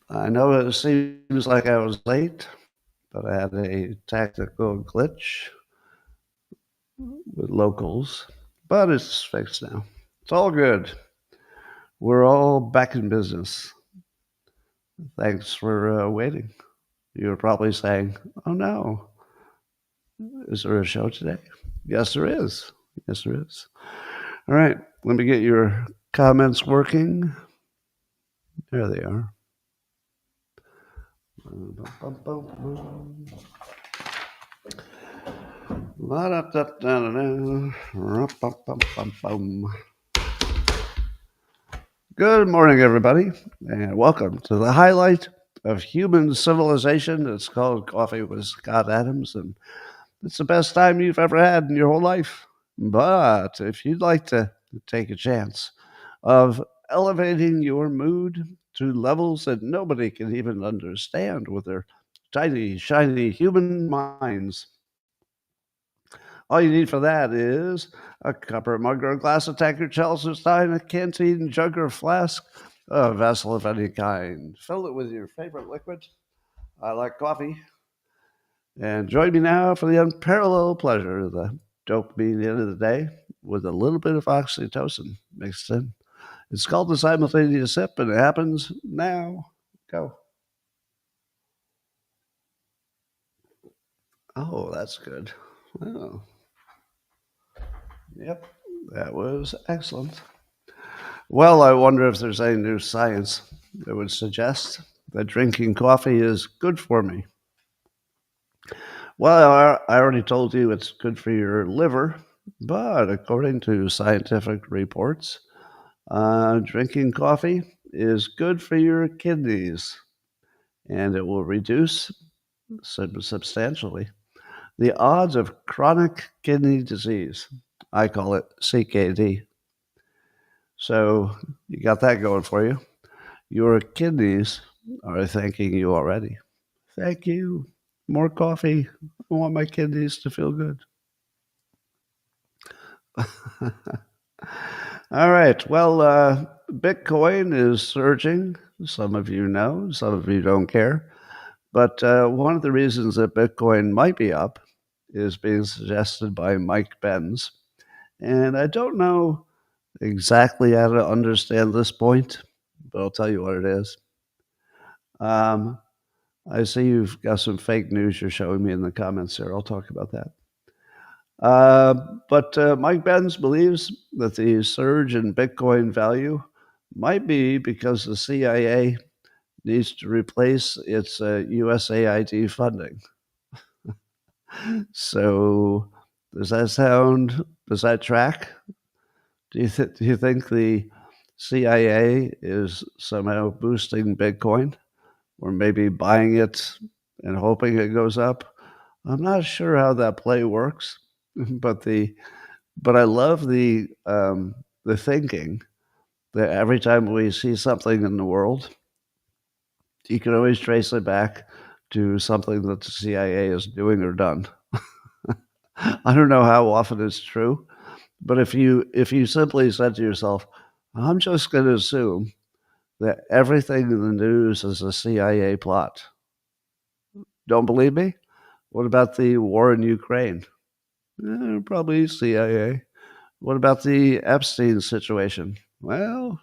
I know it seems like I was late, but I had a technical glitch with locals, but it's fixed now. It's all good. We're all back in business. Thanks for waiting. You're probably saying, oh no, is there a show today? Yes, there is. Yes, there is. All right, let me get your comments working. There they are. Good morning, everybody, and welcome to the highlight of human civilization. It's called Coffee with Scott Adams, and it's the best time you've ever had in your whole life. But if you'd like to take a chance of elevating your mood to levels that nobody can even understand with their tiny, shiny human minds, all you need for that is a cup or mug or a glass of tankard, chalice or stein, a canteen, jug or flask, a vessel of any kind. Fill it with your favorite liquid. I like coffee. And join me now for the unparalleled pleasure of the dopamine at the end of the day with a little bit of oxytocin mixed in. It's called the simultaneous sip, and it happens now. Go. Oh, that's good. Oh. Yep, that was excellent. Well, I wonder if there's any new science that would suggest that drinking coffee is good for me. Well, I already told you it's good for your liver, but according to scientific reports, drinking coffee is good for your kidneys, and it will reduce substantially the odds of chronic kidney disease. I call it CKD. So you got that going for you. Your kidneys are thanking you already. Thank you. More coffee. I want my kidneys to feel good. All right. Well, Bitcoin is surging. Some of you know, some of you don't care. But one of the reasons that Bitcoin might be up is being suggested by Mike Benz. And I don't know exactly how to understand this point, but I'll tell you what it is. I see you've got some fake news you're showing me in the comments here. I'll talk about that. But Mike Benz believes that the surge in Bitcoin value might be because the CIA needs to replace its USAID funding. So, does that track? Do you think the CIA is somehow boosting Bitcoin, or maybe buying it and hoping it goes up? I'm not sure how that play works, but I love the thinking that every time we see something in the world, you can always trace it back to something that the CIA is doing or done. I don't know how often it's true, but if you simply said to yourself, I'm just going to assume that everything in the news is a CIA plot. Don't believe me? What about the war in Ukraine? Probably CIA. What about the Epstein situation? Well,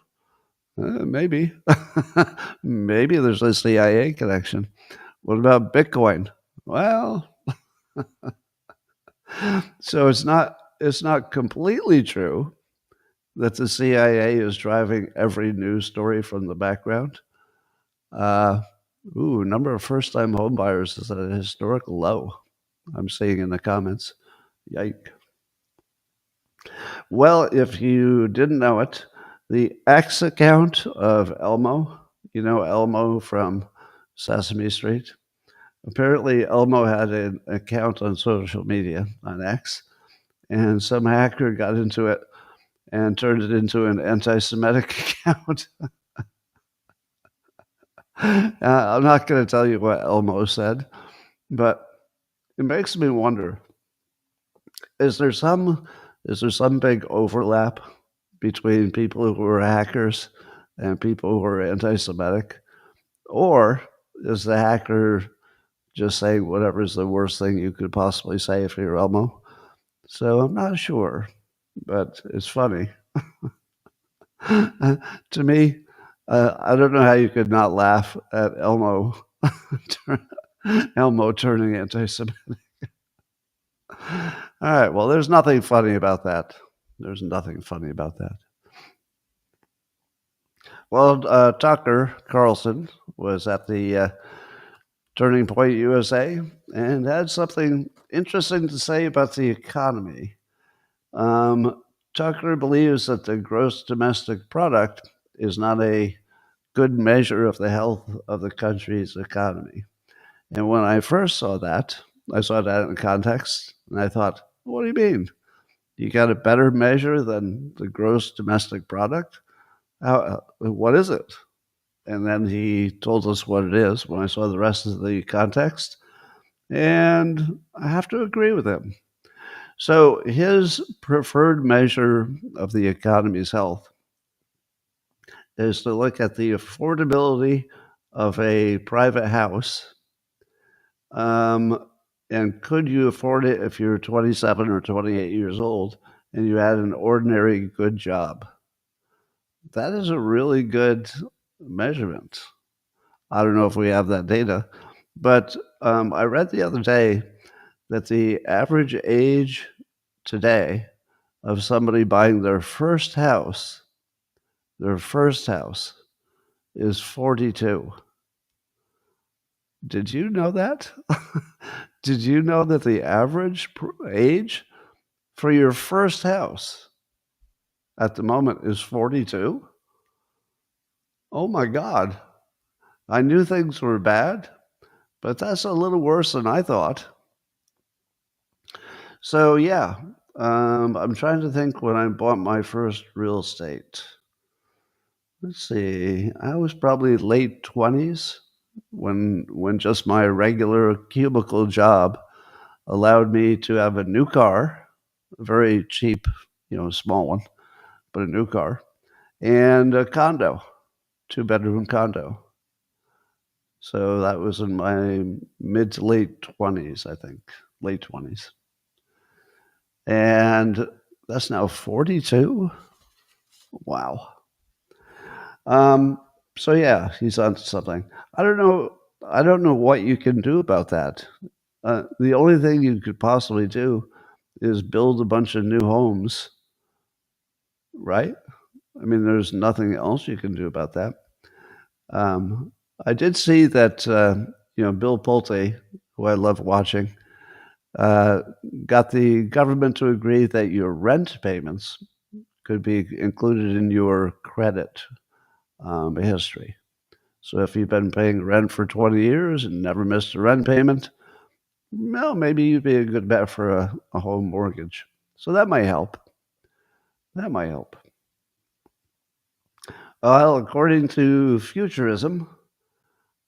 maybe. Maybe there's a CIA connection. What about Bitcoin? Well, so it's not completely true that the CIA is driving every news story from the background. Number of first-time homebuyers is at a historical low. I'm seeing in the comments. Yike. Well, if you didn't know it, the X account of Elmo, you know Elmo from Sesame Street? Apparently, Elmo had an account on social media, on X, and some hacker got into it and turned it into an anti-Semitic account. I'm not going to tell you what Elmo said, but it makes me wonder, is there some big overlap between people who are hackers and people who are anti-Semitic? Or is the hacker just saying whatever is the worst thing you could possibly say if you're Elmo? So I'm not sure, but it's funny. To me, I don't know how you could not laugh at Elmo, Elmo turning anti-Semitic. All right, well, there's nothing funny about that. There's nothing funny about that. Well, Tucker Carlson was at the Turning Point USA and had something interesting to say about the economy. Tucker believes that the gross domestic product is not a good measure of the health of the country's economy. And when I first saw that, I saw that in context, and I thought, what do you mean? You got a better measure than the gross domestic product? What is it? And then he told us what it is when I saw the rest of the context. And I have to agree with him. So his preferred measure of the economy's health is to look at the affordability of a private house. And could you afford it if you're 27 or 28 years old and you had an ordinary good job? That is a really good measurement. I don't know if we have that data, but I read the other day that the average age today of somebody buying their first house is 42. Did you know that? Did you know that the average age for your first house at the moment is 42? Oh my God. I knew things were bad, but that's a little worse than I thought. So, yeah, I'm trying to think when I bought my first real estate. Let's see, I was probably late 20s when just my regular cubicle job allowed me to have a new car, a very cheap, small one, but a new car, and a condo, two-bedroom condo. So that was in my mid to late 20s, I think, late 20s. And that's now 42? Wow. So yeah, he's onto something. I don't know what you can do about that. The only thing you could possibly do is build a bunch of new homes, right? I mean, there's nothing else you can do about that. I did see that Bill Pulte, who I love watching, got the government to agree that your rent payments could be included in your credit history. So if you've been paying rent for 20 years and never missed a rent payment, well, maybe you'd be a good bet for a home mortgage. So that might help. That might help. Well, according to futurism,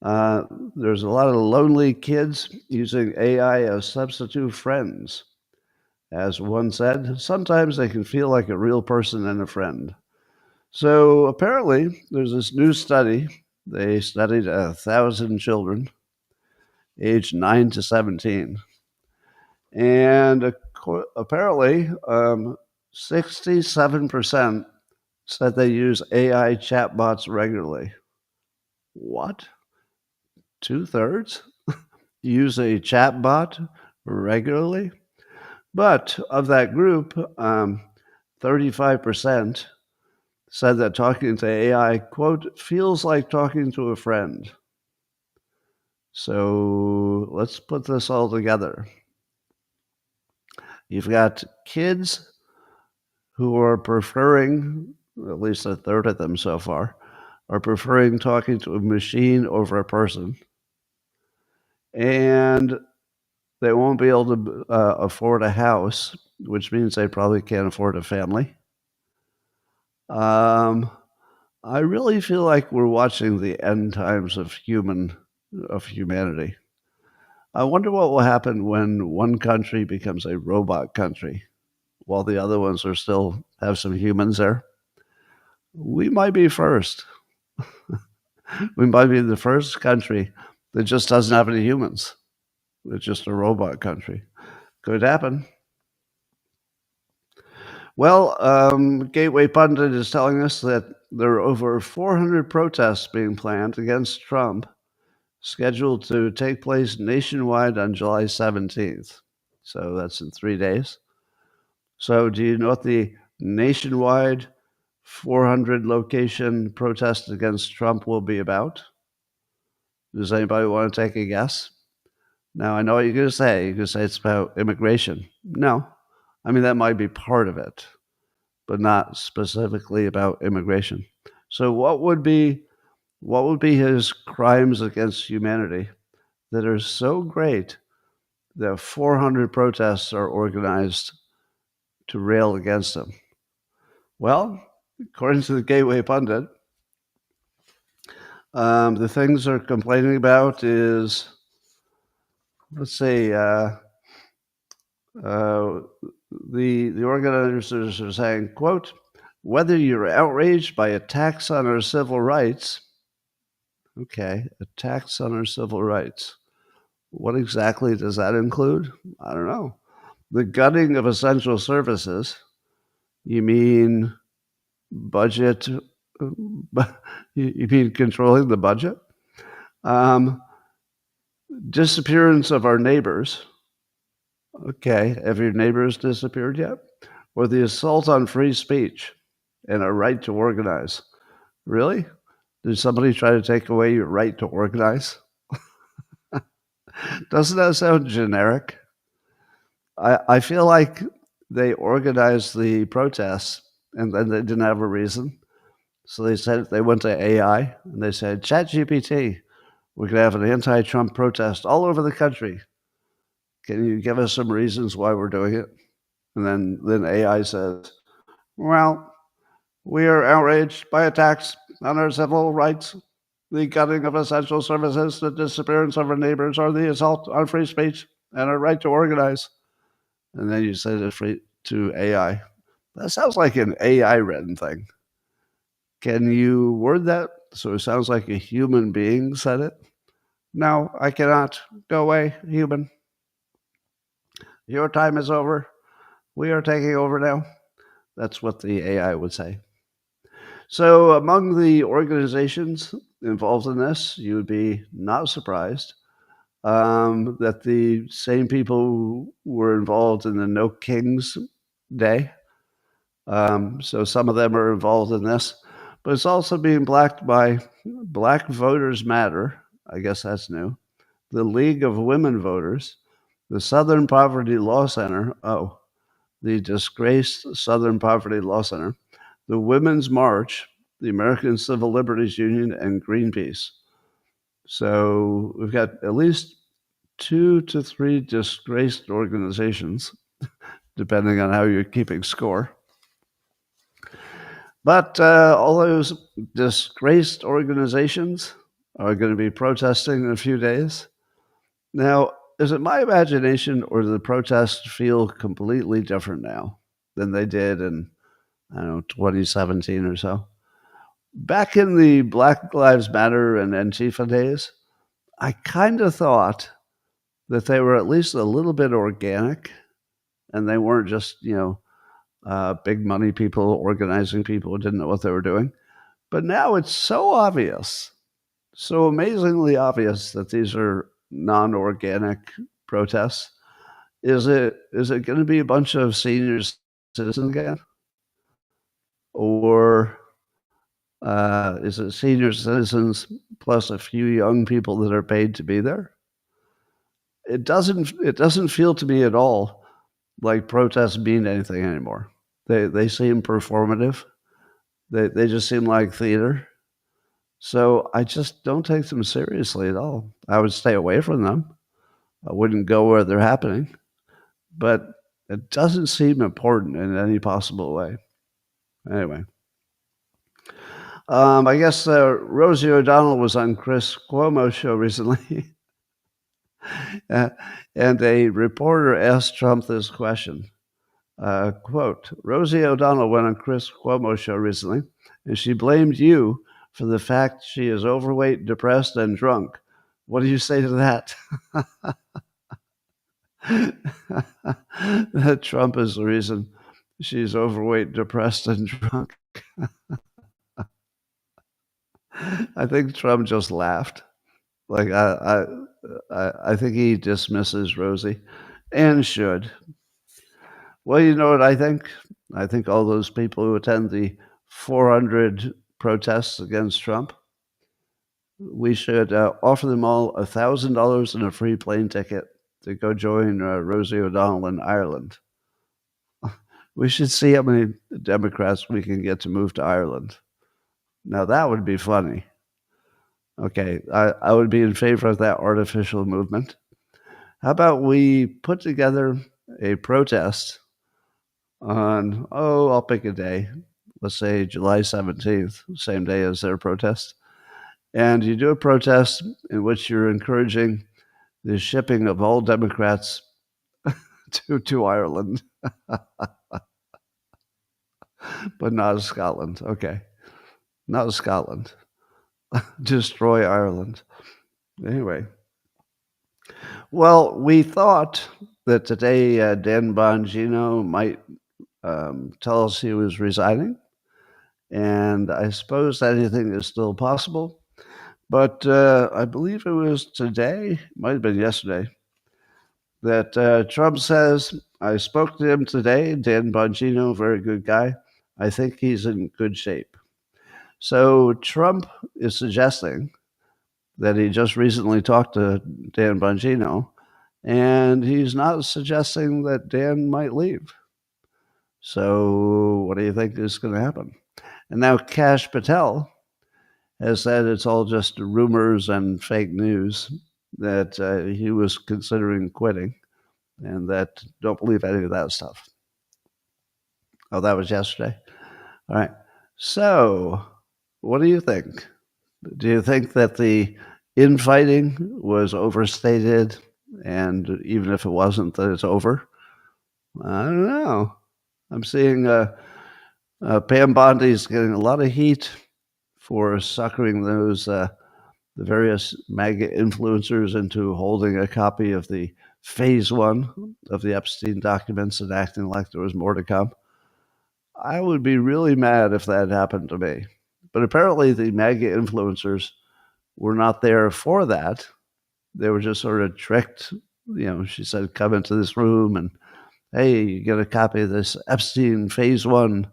there's a lot of lonely kids using AI as substitute friends. As one said, sometimes they can feel like a real person and a friend. So apparently, there's this new study. They studied 1,000 children aged 9 to 17. And apparently, 67% said they use AI chatbots regularly. What? 2/3 use a chatbot regularly? But of that group, 35% said that talking to AI, quote, feels like talking to a friend. So let's put this all together. You've got kids who are preferring, at least a third of them so far, are preferring talking to a machine over a person. And they won't be able to afford a house, which means they probably can't afford a family. I really feel like we're watching the end times of humanity. I wonder what will happen when one country becomes a robot country while the other ones are still have some humans there. We might be first. We might be the first country that just doesn't have any humans. It's just a robot country. Could happen. Well, Gateway Pundit is telling us that there are over 400 protests being planned against Trump, scheduled to take place nationwide on July 17th. So that's in 3 days. So do you know what the nationwide 400 location protest against Trump will be about? Does anybody want to take a guess? Now, I know what you're going to say. You're going to say it's about immigration. No. I mean, that might be part of it, but not specifically about immigration. So what would be his crimes against humanity that are so great that 400 protests are organized to rail against him? Well, according to the Gateway Pundit, the things they're complaining about is, let's see, the organizers are saying, quote, whether you're outraged by attacks on our civil rights, okay, attacks on our civil rights. What exactly does that include? I don't know. The gutting of essential services. You mean budget? You mean controlling the budget? Disappearance of our neighbors. Okay, have your neighbors disappeared yet? Or the assault on free speech and our right to organize. Really? Did somebody try to take away your right to organize? Doesn't that sound generic? I feel like they organized the protests and then they didn't have a reason. So they went to AI and they said, ChatGPT, we're going to have an anti-Trump protest all over the country. Can you give us some reasons why we're doing it? And then AI says, well, we are outraged by attacks on our civil rights, the cutting of essential services, the disappearance of our neighbors, or the assault on free speech and our right to organize. And then you say it to AI. That sounds like an AI written thing. Can you word that so it sounds like a human being said it? No, I cannot. Go away, human. Your time is over. We are taking over now. That's what the AI would say. So among the organizations involved in this, you would be not surprised that the same people who were involved in the No Kings Day, so some of them are involved in this, but it's also being backed by Black Voters Matter, I guess that's new, the League of Women Voters, the Southern Poverty Law Center, the disgraced Southern Poverty Law Center, the Women's March, the American Civil Liberties Union, and Greenpeace. So we've got at least 2 to 3 disgraced organizations, depending on how you're keeping score. But all those disgraced organizations are going to be protesting in a few days. Now, is it my imagination or do the protests feel completely different now than they did in, 2017 or so? Back in the Black Lives Matter and Antifa days, I kind of thought that they were at least a little bit organic and they weren't just, big money people organizing people who didn't know what they were doing. But now it's so obvious, so amazingly obvious that these are non-organic protests. Is it going to be a bunch of senior citizens again? Or is it senior citizens plus a few young people that are paid to be there? It doesn't feel to me at all like protests mean anything anymore. They seem performative. They just seem like theater. So I just don't take them seriously at all. I would stay away from them. I wouldn't go where they're happening. But it doesn't seem important in any possible way. Anyway. I guess Rosie O'Donnell was on Chris Cuomo's show recently. And a reporter asked Trump this question. Quote, Rosie O'Donnell went on Chris Cuomo's show recently, and she blamed you for the fact she is overweight, depressed, and drunk. What do you say to that? That Trump is the reason she's overweight, depressed, and drunk. I think Trump just laughed. Like I think he dismisses Rosie, and should. Well, you know what I think? I think all those people who attend the 400 protests against Trump, we should offer them all $1,000 and a free plane ticket to go join Rosie O'Donnell in Ireland. We should see how many Democrats we can get to move to Ireland. Now, that would be funny. Okay, I would be in favor of that artificial movement. How about we put together a protest on, I'll pick a day, let's say July 17th, same day as their protest. And you do a protest in which you're encouraging the shipping of all Democrats to Ireland, but not of Scotland. Okay, not of Scotland. Destroy Ireland. Anyway, well, we thought that today Dan Bongino might tell us he was resigning, and I suppose anything is still possible. But I believe it was today, might have been yesterday, that Trump says, I spoke to him today, Dan Bongino, very good guy. I think he's in good shape. So Trump is suggesting that he just recently talked to Dan Bongino, and he's not suggesting that Dan might leave. So what do you think is going to happen? And now Kash Patel has said it's all just rumors and fake news, that he was considering quitting, and that don't believe any of that stuff. Oh, that was yesterday? All right. So what do you think? Do you think that the infighting was overstated, and even if it wasn't, that it's over? I don't know. I'm seeing Pam Bondi's getting a lot of heat for suckering those the various MAGA influencers into holding a copy of the phase one of the Epstein documents and acting like there was more to come. I would be really mad if that happened to me. But apparently the MAGA influencers were not there for that. They were just sort of tricked. She said, come into this room and, hey, you get a copy of this Epstein phase one.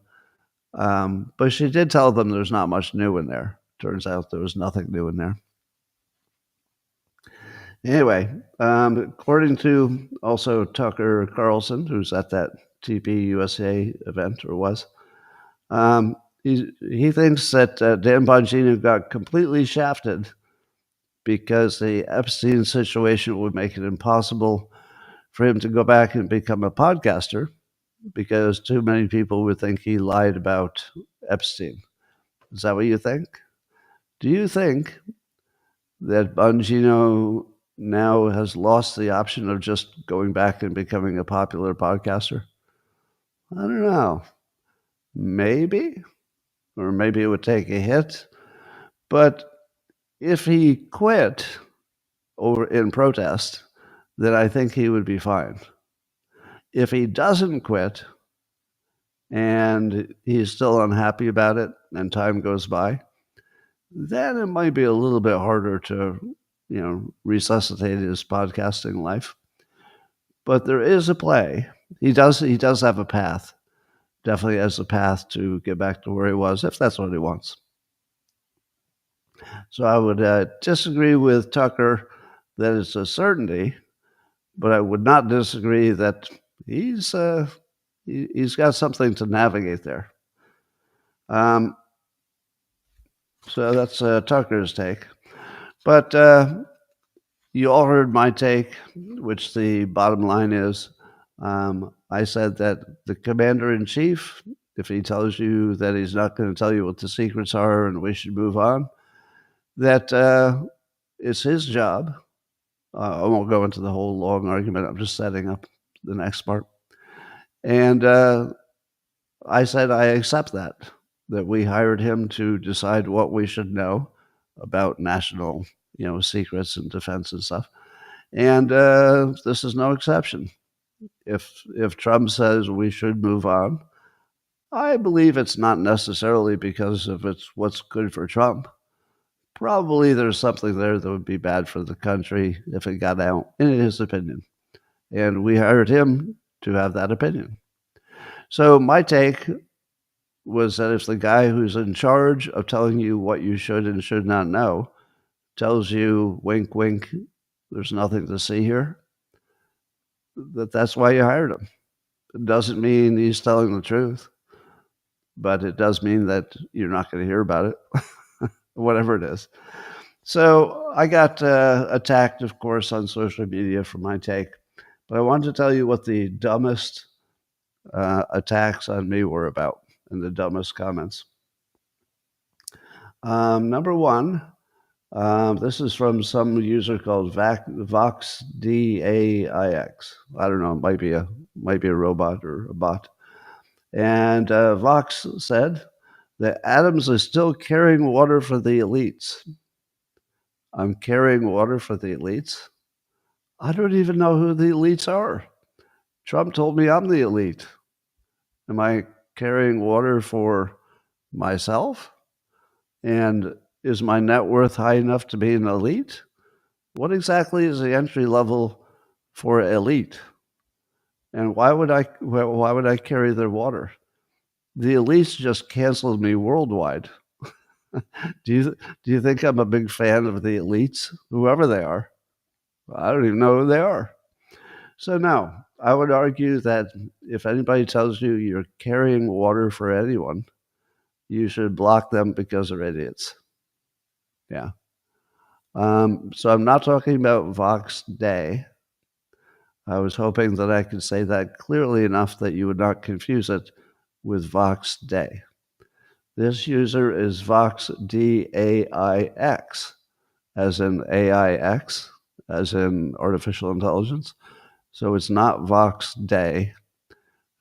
But she did tell them there's not much new in there. Turns out there was nothing new in there. Anyway, according to also Tucker Carlson, who's at that CWSA event, or was, he thinks that Dan Bongino got completely shafted because the Epstein situation would make it impossible for him to go back and become a podcaster, because too many people would think he lied about Epstein. Is that what you think? Do you think that Bongino now has lost the option of just going back and becoming a popular podcaster? I don't know. Maybe. Or maybe it would take a hit. But if he quit in protest, then I think he would be fine. If he doesn't quit and he's still unhappy about it and time goes by, then it might be a little bit harder to, resuscitate his podcasting life. But there is a play. He does have a path. Definitely has a path to get back to where he was, if that's what he wants. So I would disagree with Tucker that it's a certainty, but I would not disagree that he's got something to navigate there. So that's Tucker's take. But you all heard my take, which the bottom line is, I said that the commander-in-chief, if he tells you that he's not going to tell you what the secrets are and we should move on, that it's his job. I won't go into the whole long argument. I'm just setting up the next part. And I said I accept that. that we hired him to decide what we should know about national, secrets and defense and stuff. And this is no exception. If Trump says we should move on, I believe it's not necessarily because of it's what's good for Trump. Probably there's something there that would be bad for the country if it got out, in his opinion. And we hired him to have that opinion. So my take was that if the guy who's in charge of telling you what you should and should not know tells you, wink, wink, there's nothing to see here, that's why you hired him. It doesn't mean he's telling the truth, but it does mean that you're not going to hear about it, whatever it is. So I got attacked, of course, on social media for my take, but I wanted to tell you what the dumbest attacks on me were about and the dumbest comments. Number one, this is from some user called VoxDAIX. I don't know, it might be a robot or a bot. And Vox said that Adams is still carrying water for the elites. I'm carrying water for the elites? I don't even know who the elites are. Trump told me I'm the elite. Am I carrying water for myself? And is my net worth high enough to be an elite? What exactly is the entry level for elite? And why would I carry their water? The elites just canceled me worldwide. Do you think I'm a big fan of the elites, whoever they are? I don't even know who they are. So now, I would argue that if anybody tells you you're carrying water for anyone, you should block them because they're idiots. Yeah. So I'm not talking about Vox Day. I was hoping that I could say that clearly enough that you would not confuse it with Vox Day. This user is VoxDAIX, as in AIX, as in artificial intelligence. So it's not Vox Day,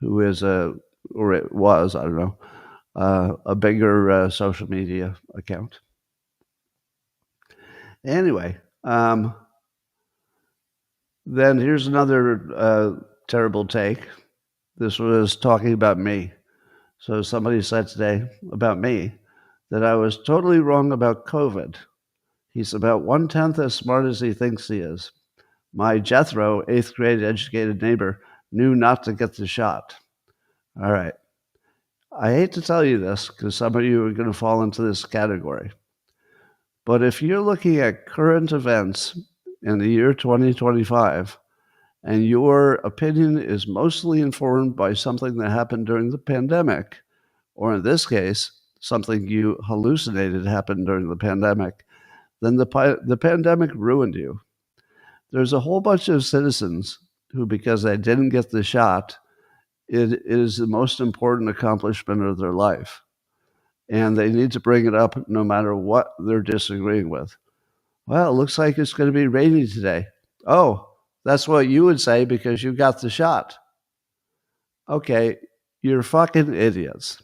who is or it was, I don't know, a bigger social media account. Anyway, then here's another terrible take. This was talking about me. So somebody said today about me that I was totally wrong about COVID. He's about 1/10 as smart as he thinks he is. My Jethro, 8th grade educated neighbor, knew not to get the shot. All right. I hate to tell you this because some of you are going to fall into this category. But if you're looking at current events in the year 2025, and your opinion is mostly informed by something that happened during the pandemic, or in this case, something you hallucinated happened during the pandemic, then the pandemic ruined you. There's a whole bunch of citizens who, because they didn't get the shot, it is the most important accomplishment of their life. And they need to bring it up no matter what they're disagreeing with. Well, it looks like it's going to be rainy today. Oh, that's what you would say because you got the shot. Okay, you're fucking idiots.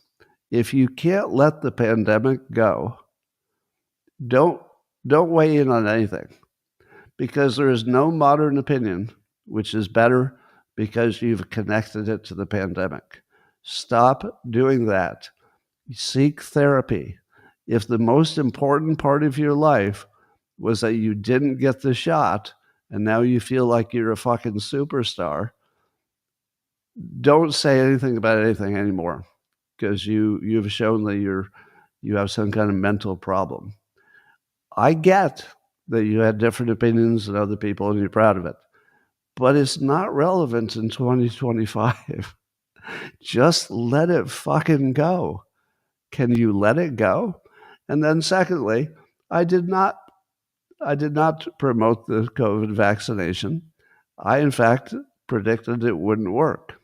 If you can't let the pandemic go, don't weigh in on anything, because there is no modern opinion which is better because you've connected it to the pandemic. Stop doing that. Seek therapy. If the most important part of your life was that you didn't get the shot and now you feel like you're a fucking superstar, don't say anything about anything anymore, because you've shown that you have some kind of mental problem. I get that you had different opinions than other people and you're proud of it, but it's not relevant in 2025. Just let it fucking go. Can you let it go? And then secondly, I did not promote the COVID vaccination. I, in fact, predicted it wouldn't work.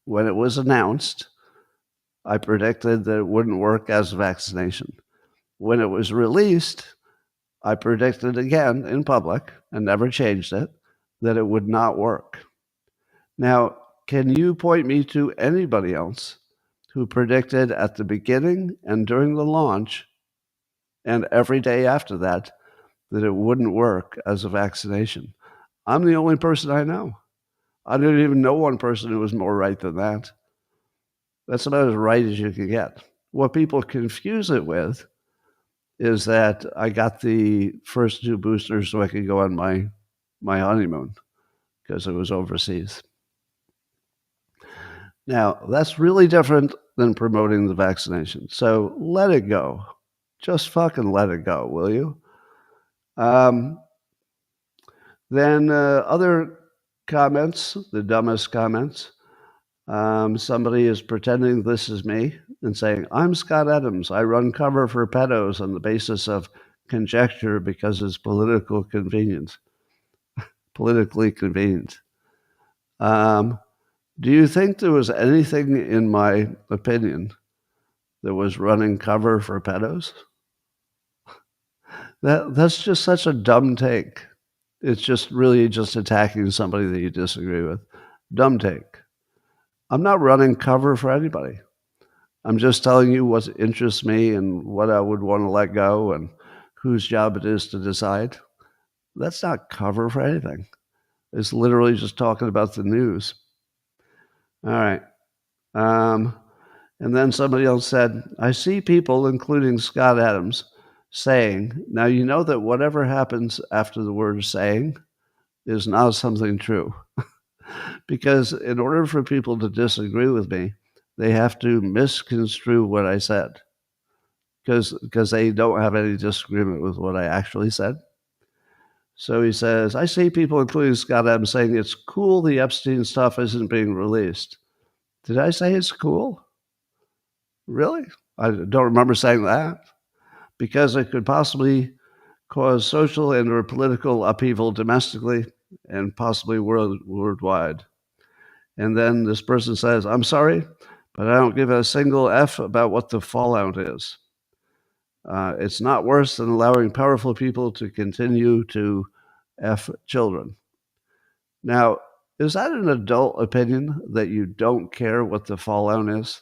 When it was announced, I predicted that it wouldn't work as a vaccination. When it was released, I predicted again in public, and never changed it, that it would not work. Now, can you point me to anybody else who predicted at the beginning and during the launch and every day after that it wouldn't work as a vaccination. I'm the only person I know. I didn't even know one person who was more right than that. That's about as right as you can get. What people confuse it with is that I got the first 2 boosters so I could go on my honeymoon because it was overseas. Now, that's really different than promoting the vaccination. So let it go. Just fucking let it go, will you? Then other comments, the dumbest comments. Somebody is pretending this is me and saying, I'm Scott Adams. I run cover for pedos on the basis of conjecture because it's politically convenient. Do you think there was anything in my opinion that was running cover for pedos? That's just such a dumb take. It's just really just attacking somebody that you disagree with. Dumb take. I'm not running cover for anybody. I'm just telling you what interests me and what I would want to let go and whose job it is to decide. That's not cover for anything. It's literally just talking about the news. All right. And then somebody else said, I see people, including Scott Adams, saying, now you know that whatever happens after the word saying is not something true. Because in order for people to disagree with me, they have to misconstrue what I said. Because they don't have any disagreement with what I actually said. So he says, I see people, including Scott Adams, saying it's cool the Epstein stuff isn't being released. Did I say it's cool? Really? I don't remember saying that. Because it could possibly cause social and or political upheaval domestically and possibly worldwide. And then this person says, I'm sorry, but I don't give a single F about what the fallout is. It's not worse than allowing powerful people to continue to F children. Now, is that an adult opinion that you don't care what the fallout is?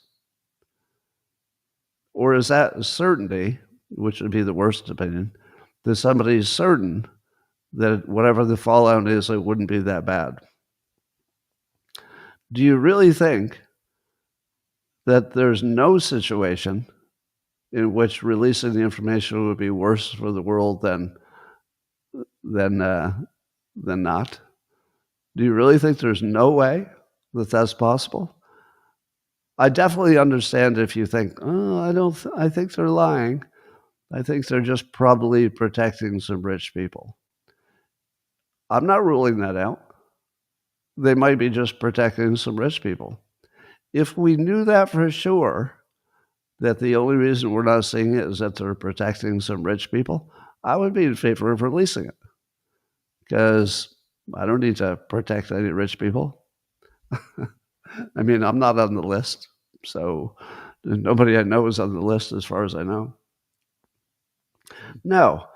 Or is that certainty, which would be the worst opinion, that somebody's certain that whatever the fallout is, it wouldn't be that bad? Do you really think that there's no situation in which releasing the information would be worse for the world than not? Do you really think there's no way that that's possible? I definitely understand if you think, oh, I think they're lying. I think they're just probably protecting some rich people. I'm not ruling that out. They might be just protecting some rich people. If we knew that for sure, that the only reason we're not seeing it is that they're protecting some rich people, I would be in favor of releasing it. Because I don't need to protect any rich people. I mean, I'm not on the list, so nobody I know is on the list as far as I know. No,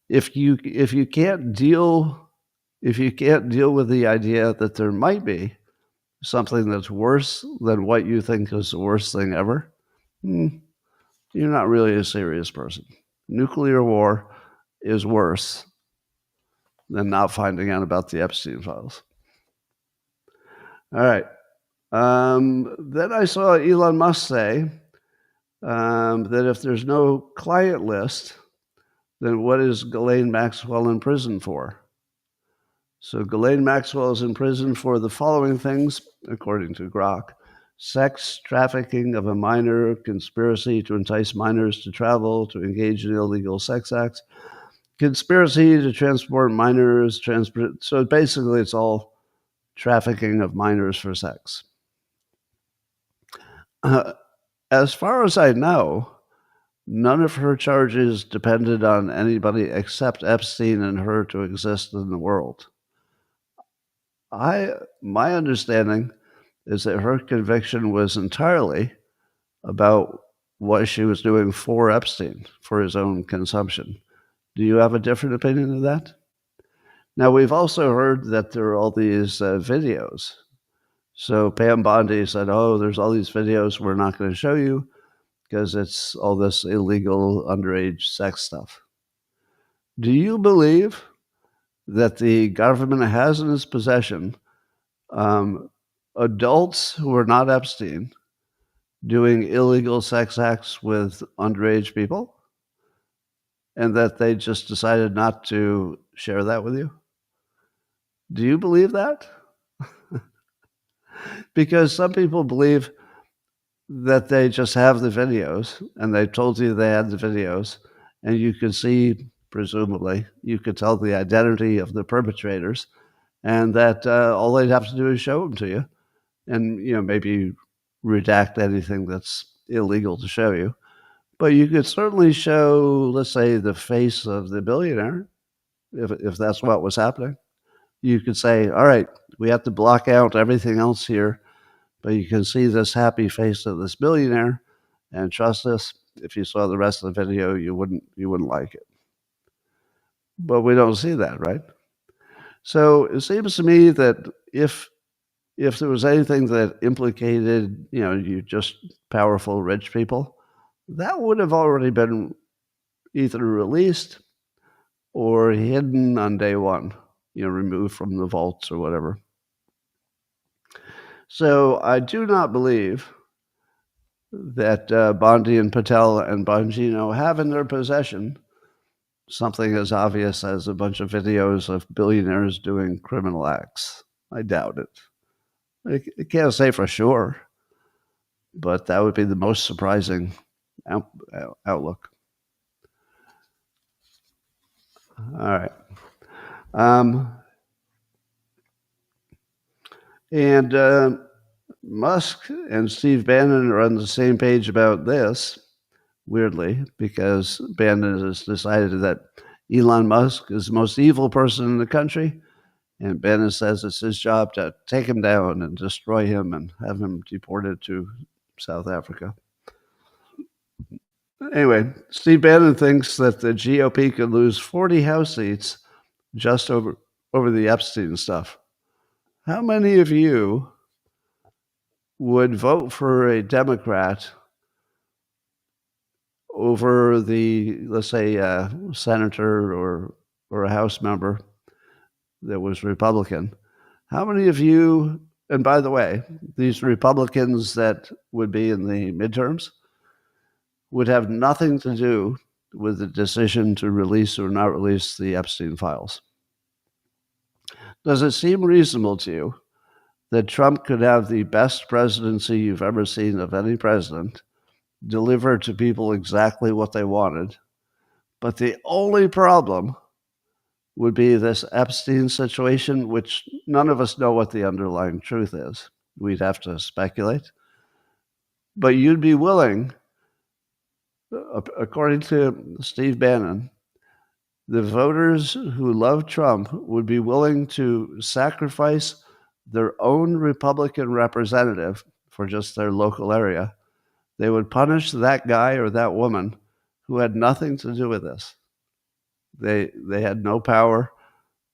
if you can't deal with the idea that there might be something that's worse than what you think is the worst thing ever, you're not really a serious person. Nuclear war is worse than not finding out about the Epstein files. All right. Then I saw Elon Musk say that if there's no client list, then what is Ghislaine Maxwell in prison for? So Ghislaine Maxwell is in prison for the following things, according to Grok: sex trafficking of a minor, conspiracy to entice minors to travel, to engage in illegal sex acts, conspiracy to transport minors, so basically it's all trafficking of minors for sex. As far as I know, none of her charges depended on anybody except Epstein and her to exist in the world. My understanding is that her conviction was entirely about what she was doing for Epstein, for his own consumption. Do you have a different opinion of that? Now, we've also heard that there are all these videos So Pam Bondi said, oh, there's all these videos we're not going to show you because it's all this illegal underage sex stuff. Do you believe that the government has in its possession adults who are not Epstein doing illegal sex acts with underage people, and that they just decided not to share that with you? Do you believe that? Because some people believe that they just have the videos, and they told you they had the videos, and you could see, presumably, you could tell the identity of the perpetrators, and that all they'd have to do is show them to you, and maybe redact anything that's illegal to show you. But you could certainly show, let's say, the face of the billionaire, if that's what was happening. You could say, all right, we have to block out everything else here, but you can see this happy face of this billionaire, and trust us, if you saw the rest of the video, you wouldn't like it. But we don't see that, right? So it seems to me that if there was anything that implicated, you just powerful rich people, that would have already been either released or hidden on day one, removed from the vaults or whatever. So I do not believe that Bondi and Patel and Bongino have in their possession something as obvious as a bunch of videos of billionaires doing criminal acts. I doubt it. I can't say for sure, but that would be the most surprising outlook. All right. And Musk and Steve Bannon are on the same page about this, weirdly, because Bannon has decided that Elon Musk is the most evil person in the country, and Bannon says it's his job to take him down and destroy him and have him deported to South Africa. Anyway, Steve Bannon thinks that the GOP could lose 40 House seats just over the Epstein stuff. How many of you would vote for a Democrat over the, let's say, senator or a House member that was Republican? How many of you, and by the way, these Republicans that would be in the midterms would have nothing to do with the decision to release or not release the Epstein files? Does it seem reasonable to you that Trump could have the best presidency you've ever seen of any president, deliver to people exactly what they wanted, but the only problem would be this Epstein situation, which none of us know what the underlying truth is. We'd have to speculate. But you'd be willing, according to Steve Bannon, the voters who love Trump would be willing to sacrifice their own Republican representative for just their local area. They would punish that guy or that woman who had nothing to do with this. They had no power,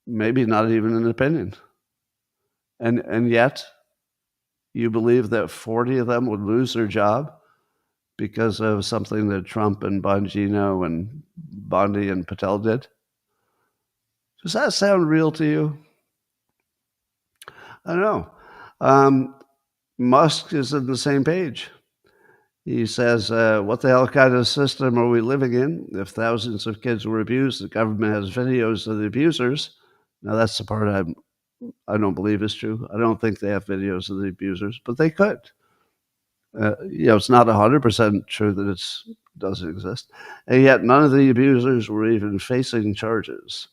maybe not even an opinion. And yet, you believe that 40 of them would lose their job because of something that Trump and Bongino and Bondi and Patel did? Does that sound real to you? I don't know. Musk is on the same page. He says, what the hell kind of system are we living in? If thousands of kids were abused, the government has videos of the abusers. Now, that's the part I don't believe is true. I don't think they have videos of the abusers, but they could. It's not 100% true that it doesn't exist. And yet none of the abusers were even facing charges.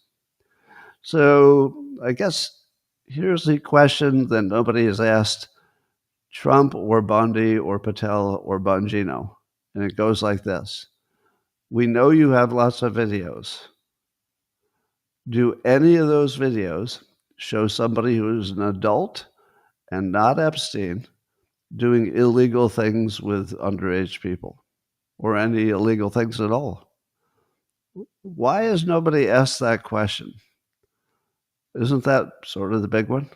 So I guess here's the question that nobody has asked: Trump or Bondi or Patel or Bongino? And it goes like this. We know you have lots of videos. Do any of those videos show somebody who's an adult and not Epstein doing illegal things with underage people, or any illegal things at all? Why has nobody asked that question? Isn't that sort of the big one?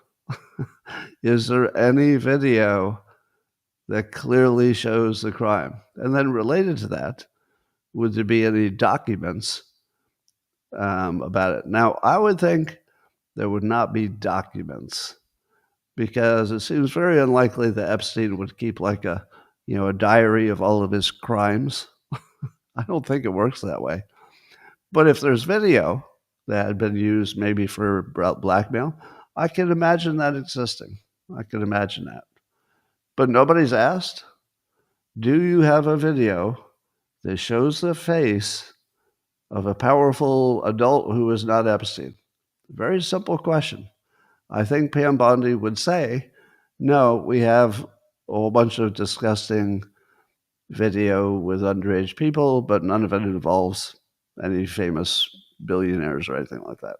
Is there any video that clearly shows the crime? And then related to that, would there be any documents about it? Now, I would think there would not be documents because it seems very unlikely that Epstein would keep like a diary of all of his crimes. I don't think it works that way. But if there's video that had been used maybe for blackmail, I can imagine that existing. I can imagine that. But nobody's asked, do you have a video that shows the face of a powerful adult who is not Epstein? Very simple question. I think Pam Bondi would say, no, we have a whole bunch of disgusting video with underage people, but none of it involves any famous billionaires or anything like that.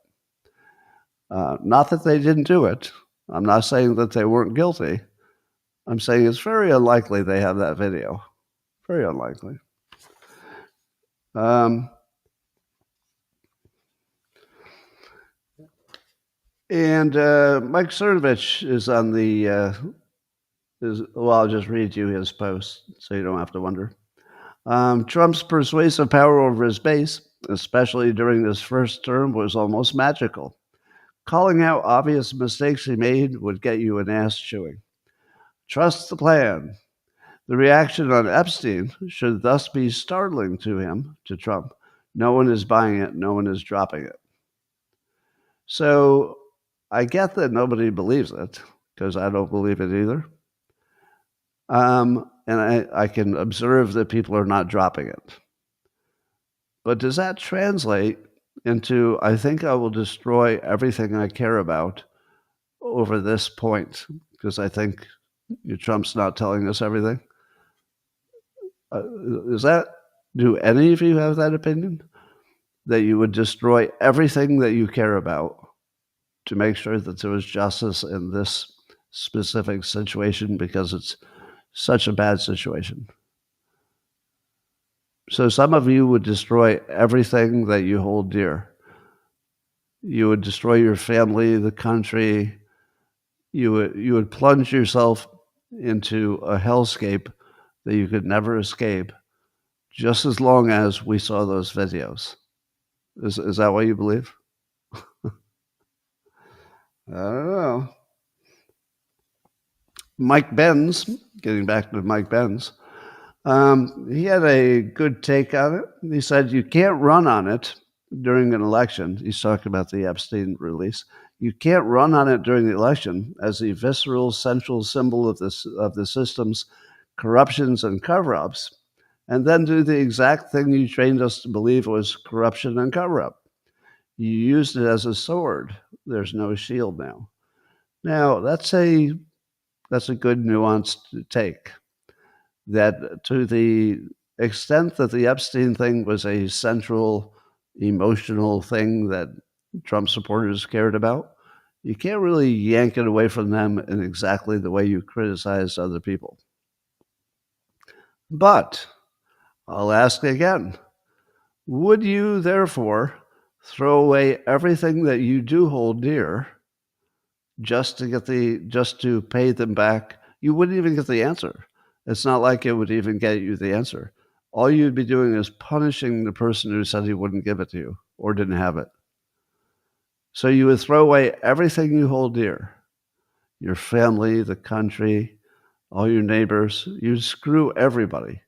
Not that they didn't do it. I'm not saying that they weren't guilty. I'm saying it's very unlikely they have that video. Very unlikely. And Mike Cernovich is on the, I'll just read you his post so you don't have to wonder. Trump's persuasive power over his base, especially during his first term, was almost magical. Calling out obvious mistakes he made would get you an ass chewing. Trust the plan. The reaction on Epstein should thus be startling to Trump. No one is buying it. No one is dropping it. So I get that nobody believes it because I don't believe it either. And I can observe that people are not dropping it. But does that translate into, I think I will destroy everything I care about over this point because I think Trump's not telling us everything? Do any of you have that opinion? That you would destroy everything that you care about to make sure that there was justice in this specific situation because it's such a bad situation? So some of you would destroy everything that you hold dear. You would destroy your family, the country. You would plunge yourself into a hellscape that you could never escape, just as long as we saw those videos. Is that what you believe? I don't know. Mike Benz, getting back to Mike Benz, he had a good take on it. He said, you can't run on it during an election. He's talking about the Epstein release. You can't run on it during the election as the visceral central symbol of the system's corruptions and cover-ups, and then do the exact thing you trained us to believe was corruption and cover-up. You used it as a sword. There's no shield now. Now, that's a good nuance to take. That to the extent that the Epstein thing was a central emotional thing that Trump supporters cared about, you can't really yank it away from them in exactly the way you criticize other people. But I'll ask again, would you therefore throw away everything that you do hold dear just to pay them back? You wouldn't even get the answer. It's not like it would even get you the answer. All you'd be doing is punishing the person who said he wouldn't give it to you or didn't have it. So you would throw away everything you hold dear, your family, the country, all your neighbors. You'd screw everybody.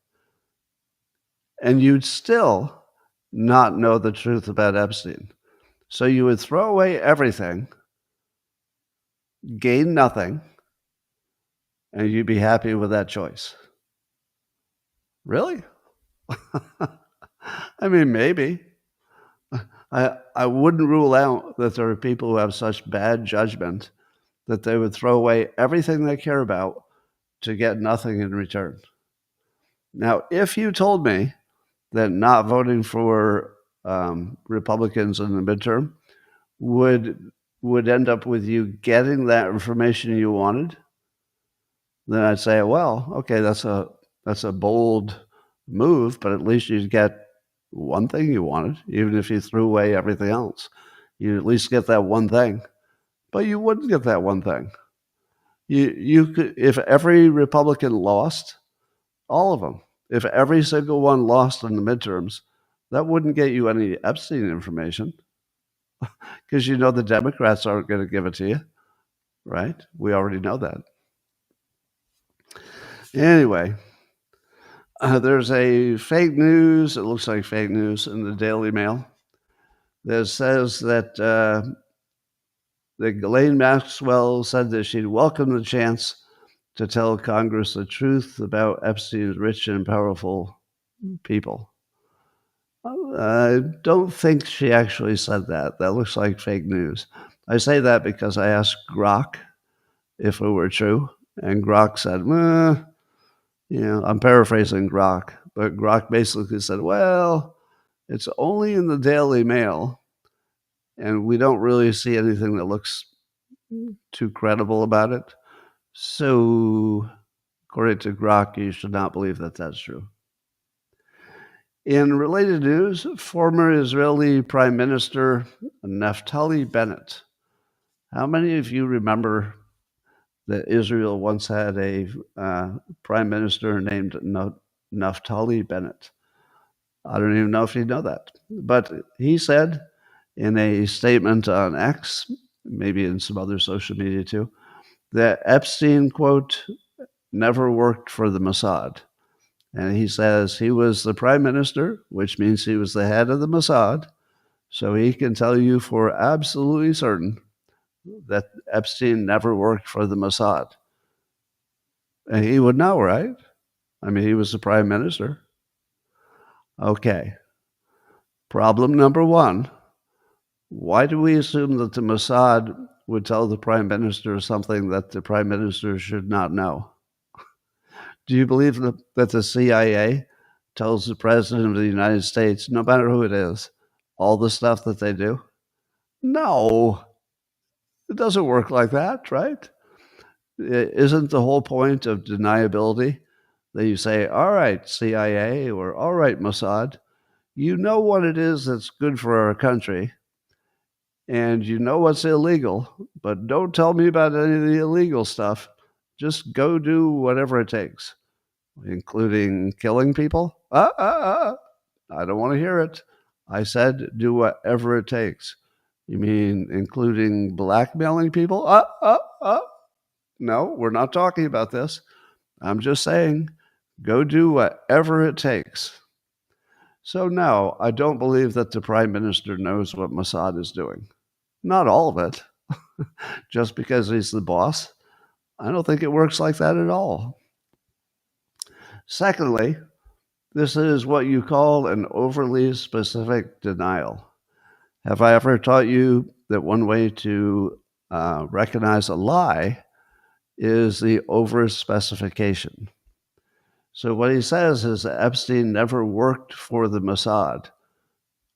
And you'd still not know the truth about Epstein. So you would throw away everything, gain nothing, and you'd be happy with that choice. Really? I mean, maybe. I wouldn't rule out that there are people who have such bad judgment that they would throw away everything they care about to get nothing in return. Now, if you told me that not voting for Republicans in the midterm would end up with you getting that information you wanted, then I'd say, well, okay, that's a bold move, but at least you'd get one thing you wanted, even if you threw away everything else. You'd at least get that one thing. But you wouldn't get that one thing. You could, if every Republican lost, all of them, if every single one lost in the midterms, that wouldn't get you any Epstein information because you know the Democrats aren't going to give it to you, right? We already know that. Anyway, there's a fake news, it looks like fake news in the Daily Mail that says that Ghislaine Maxwell said that she'd welcome the chance to tell Congress the truth about Epstein's rich and powerful people. I don't think she actually said that. That looks like fake news. I say that because I asked Grok if it were true, and Grok said, I'm paraphrasing Grok, but Grok basically said, well, it's only in the Daily Mail, and we don't really see anything that looks too credible about it. So, according to Grok, you should not believe that that's true. In related news, former Israeli Prime Minister Naftali Bennett. How many of you remember that Israel once had a prime minister named Naftali Bennett? I don't even know if you know that. But he said in a statement on X, maybe in some other social media too, that Epstein, quote, never worked for the Mossad. And he says he was the prime minister, which means he was the head of the Mossad. So he can tell you for absolutely certain that Epstein never worked for the Mossad. And he would know, right? I mean, he was the prime minister. Okay. Problem number one. Why do we assume that the Mossad would tell the prime minister something that the prime minister should not know? Do you believe that the CIA tells the president of the United States, no matter who it is, all the stuff that they do? No, it doesn't work like that, right? Isn't the whole point of deniability that you say, all right, CIA, or all right, Mossad, you know what it is that's good for our country, and you know what's illegal, but don't tell me about any of the illegal stuff. Just go do whatever it takes, including killing people. I don't want to hear it. I said do whatever it takes. You mean including blackmailing people? No, we're not talking about this. I'm just saying go do whatever it takes. So no, I don't believe that the prime minister knows what Mossad is doing. Not all of it. Just because he's the boss. I don't think it works like that at all. Secondly, this is what you call an overly specific denial. Have I ever taught you that one way to recognize a lie is the over-specification? So what he says is that Epstein never worked for the Mossad,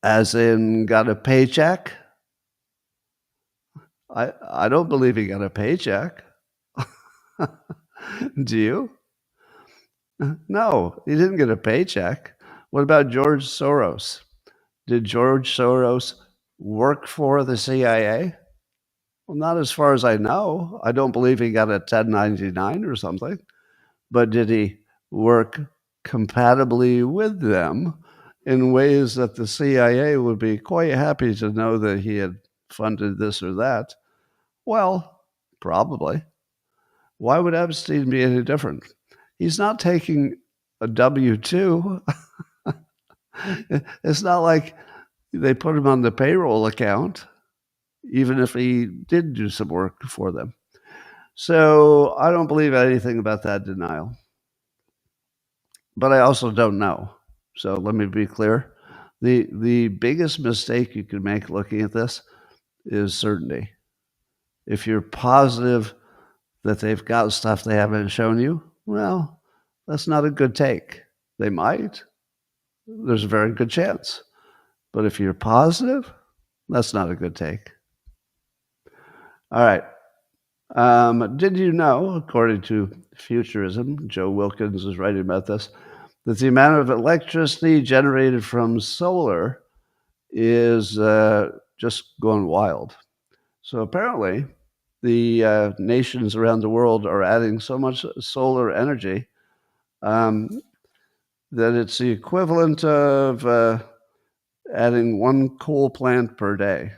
as in got a paycheck. I don't believe he got a paycheck. Do you? No, he didn't get a paycheck. What about George Soros? Did George Soros work for the CIA? Well, not as far as I know. I don't believe he got a 1099 or something. But did he work compatibly with them in ways that the CIA would be quite happy to know that he had funded this or that? Well, probably. Why would Epstein be any different? He's not taking a W-2. It's not like they put him on the payroll account, even if he did do some work for them. So I don't believe anything about that denial. But I also don't know. So let me be clear. The biggest mistake you can make looking at this is certainty. If you're positive that they've got stuff they haven't shown you, well, that's not a good take. They might. There's a very good chance. But if you're positive, that's not a good take. All right. Did you know, according to Futurism, Joe Wilkins is writing about this, that the amount of electricity generated from solar is just going wild? So apparently, the nations around the world are adding so much solar energy that it's the equivalent of adding one coal plant per day.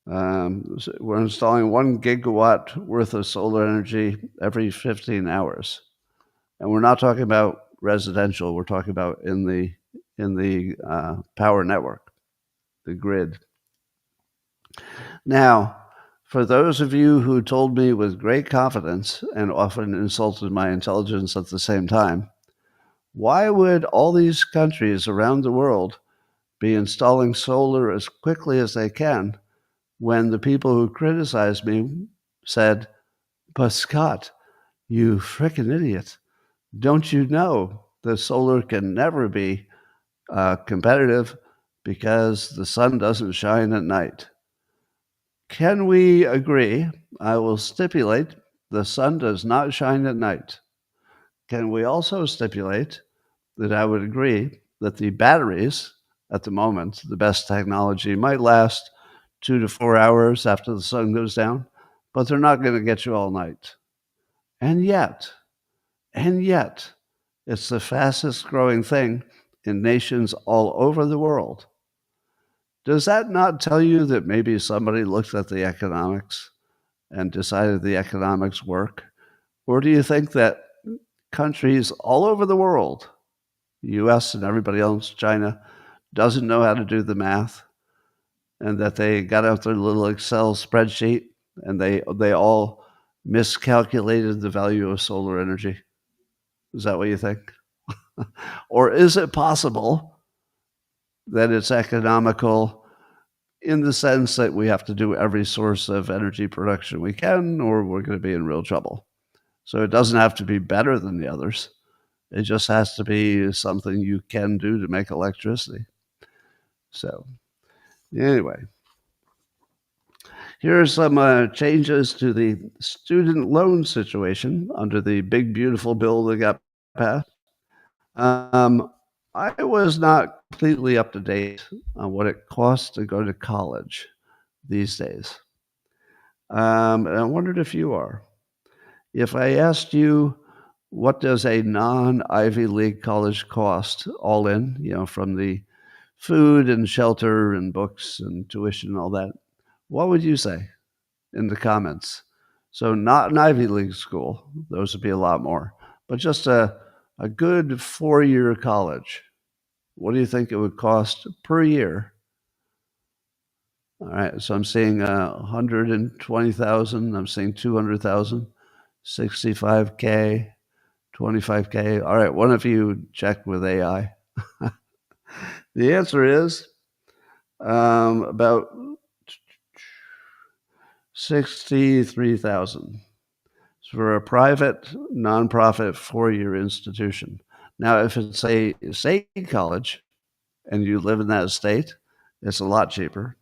So we're installing 1 gigawatt worth of solar energy every 15 hours. And we're not talking about residential, we're talking about in the power network, the grid. Now, for those of you who told me with great confidence and often insulted my intelligence at the same time, why would all these countries around the world be installing solar as quickly as they can when the people who criticized me said, "But Scott, you frickin' idiot, don't you know that solar can never be competitive because the sun doesn't shine at night?" Can we agree? I will stipulate the sun does not shine at night. Can we also stipulate that I would agree that the batteries, at the moment, the best technology, might last 2 to 4 hours after the sun goes down, but they're not going to get you all night. And yet, it's the fastest growing thing in nations all over the world. Does that not tell you that maybe somebody looked at the economics and decided the economics work? Or do you think that countries all over the world, the US and everybody else, China, doesn't know how to do the math, and that they got out their little Excel spreadsheet and they all miscalculated the value of solar energy? Is that what you think? Or is it possible that it's economical in the sense that we have to do every source of energy production we can, or we're going to be in real trouble? So it doesn't have to be better than the others. It just has to be something you can do to make electricity. So anyway, here are some changes to the student loan situation under the big, beautiful bill that got passed. I was not completely up to date on what it costs to go to college these days. And I wondered if you are. If I asked you, what does a non-Ivy League college cost all in, from the food and shelter and books and tuition and all that, what would you say in the comments? So not an Ivy League school, those would be a lot more, but just a good 4-year college. What do you think it would cost per year? All right, so I'm seeing 120,000, I'm seeing 200,000, 65K, 25K. All right, one of you check with AI. The answer is about 63,000 for a private, nonprofit 4-year institution. Now, if it's a state college and you live in that state, it's a lot cheaper.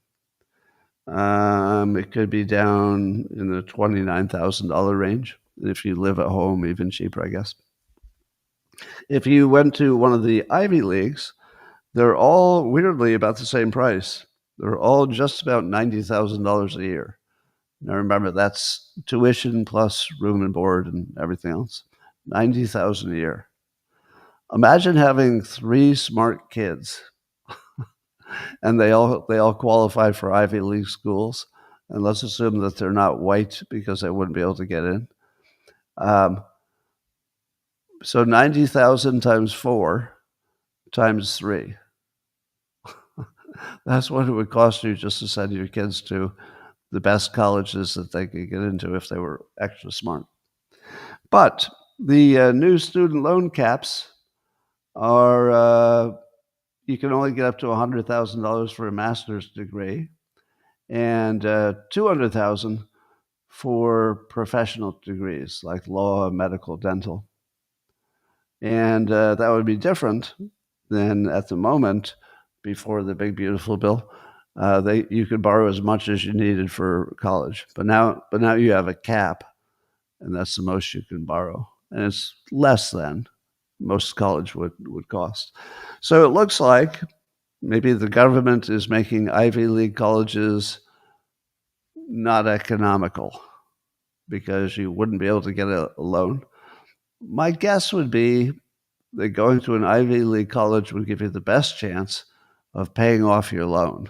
It could be down in the $29,000 range. If you live at home, even cheaper, I guess. If you went to one of the Ivy Leagues, they're all weirdly about the same price. They're all just about $90,000 a year. Now remember, that's tuition plus room and board and everything else. $90,000 a year. Imagine having 3 smart kids, and they all qualify for Ivy League schools. And let's assume that they're not white because they wouldn't be able to get in. So 90,000 times 4 times 3. That's what it would cost you just to send your kids to the best colleges that they could get into if they were extra smart. But the new student loan caps are, you can only get up to $100,000 for a master's degree and $200,000 for professional degrees like law, medical, dental. And that would be different than at the moment before the big, beautiful bill. You could borrow as much as you needed for college, but now you have a cap, and that's the most you can borrow, and it's less than most college would cost. So it looks like maybe the government is making Ivy League colleges not economical because you wouldn't be able to get a loan. My guess would be that going to an Ivy League college would give you the best chance of paying off your loan.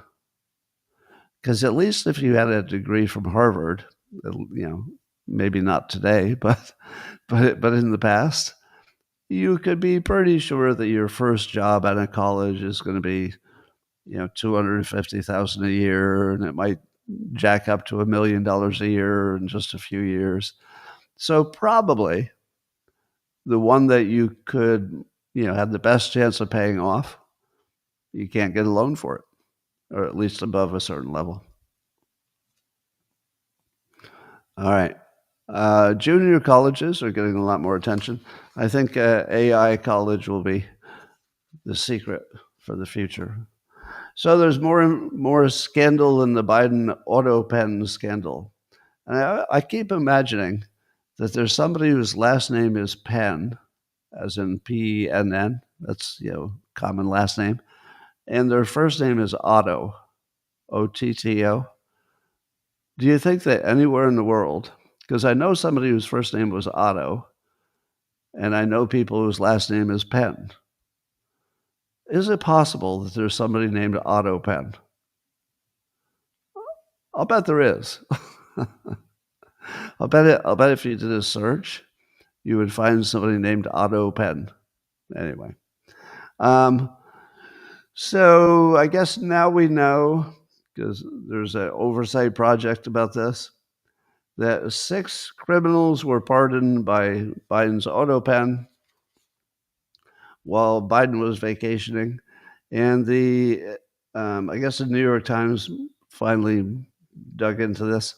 Because at least if you had a degree from Harvard, maybe not today, but in the past, you could be pretty sure that your first job out of college is going to be, $250,000 a year, and it might jack up to $1 million a year in just a few years. So probably the one that you could, have the best chance of paying off, you can't get a loan for it, or at least above a certain level. All right. Junior colleges are getting a lot more attention. I think AI college will be the secret for the future. So there's more scandal in the Biden Autopen scandal. And I keep imagining that there's somebody whose last name is Penn, as in Penn. That's, common last name. And their first name is Otto, Otto. Do you think that anywhere in the world, because I know somebody whose first name was Otto, and I know people whose last name is Penn. Is it possible that there's somebody named Autopen? I'll bet there is. I'll bet if you did a search, you would find somebody named Autopen. Anyway. So I guess now we know, because there's an oversight project about this, that 6 criminals were pardoned by Biden's Autopen while Biden was vacationing. And I guess the New York Times finally dug into this.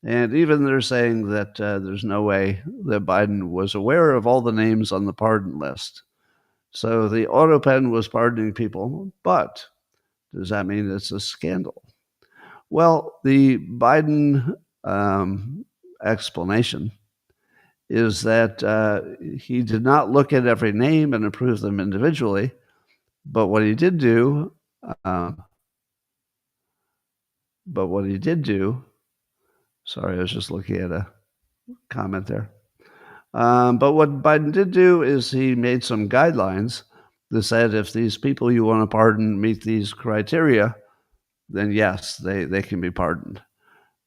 And even they're saying that there's no way that Biden was aware of all the names on the pardon list. So the Autopen was pardoning people, but does that mean it's a scandal? Well, the Biden explanation is that he did not look at every name and approve them individually, but what he did do, sorry, I was just looking at a comment there. But what Biden did do is he made some guidelines that said if these people you want to pardon meet these criteria, then yes, they can be pardoned.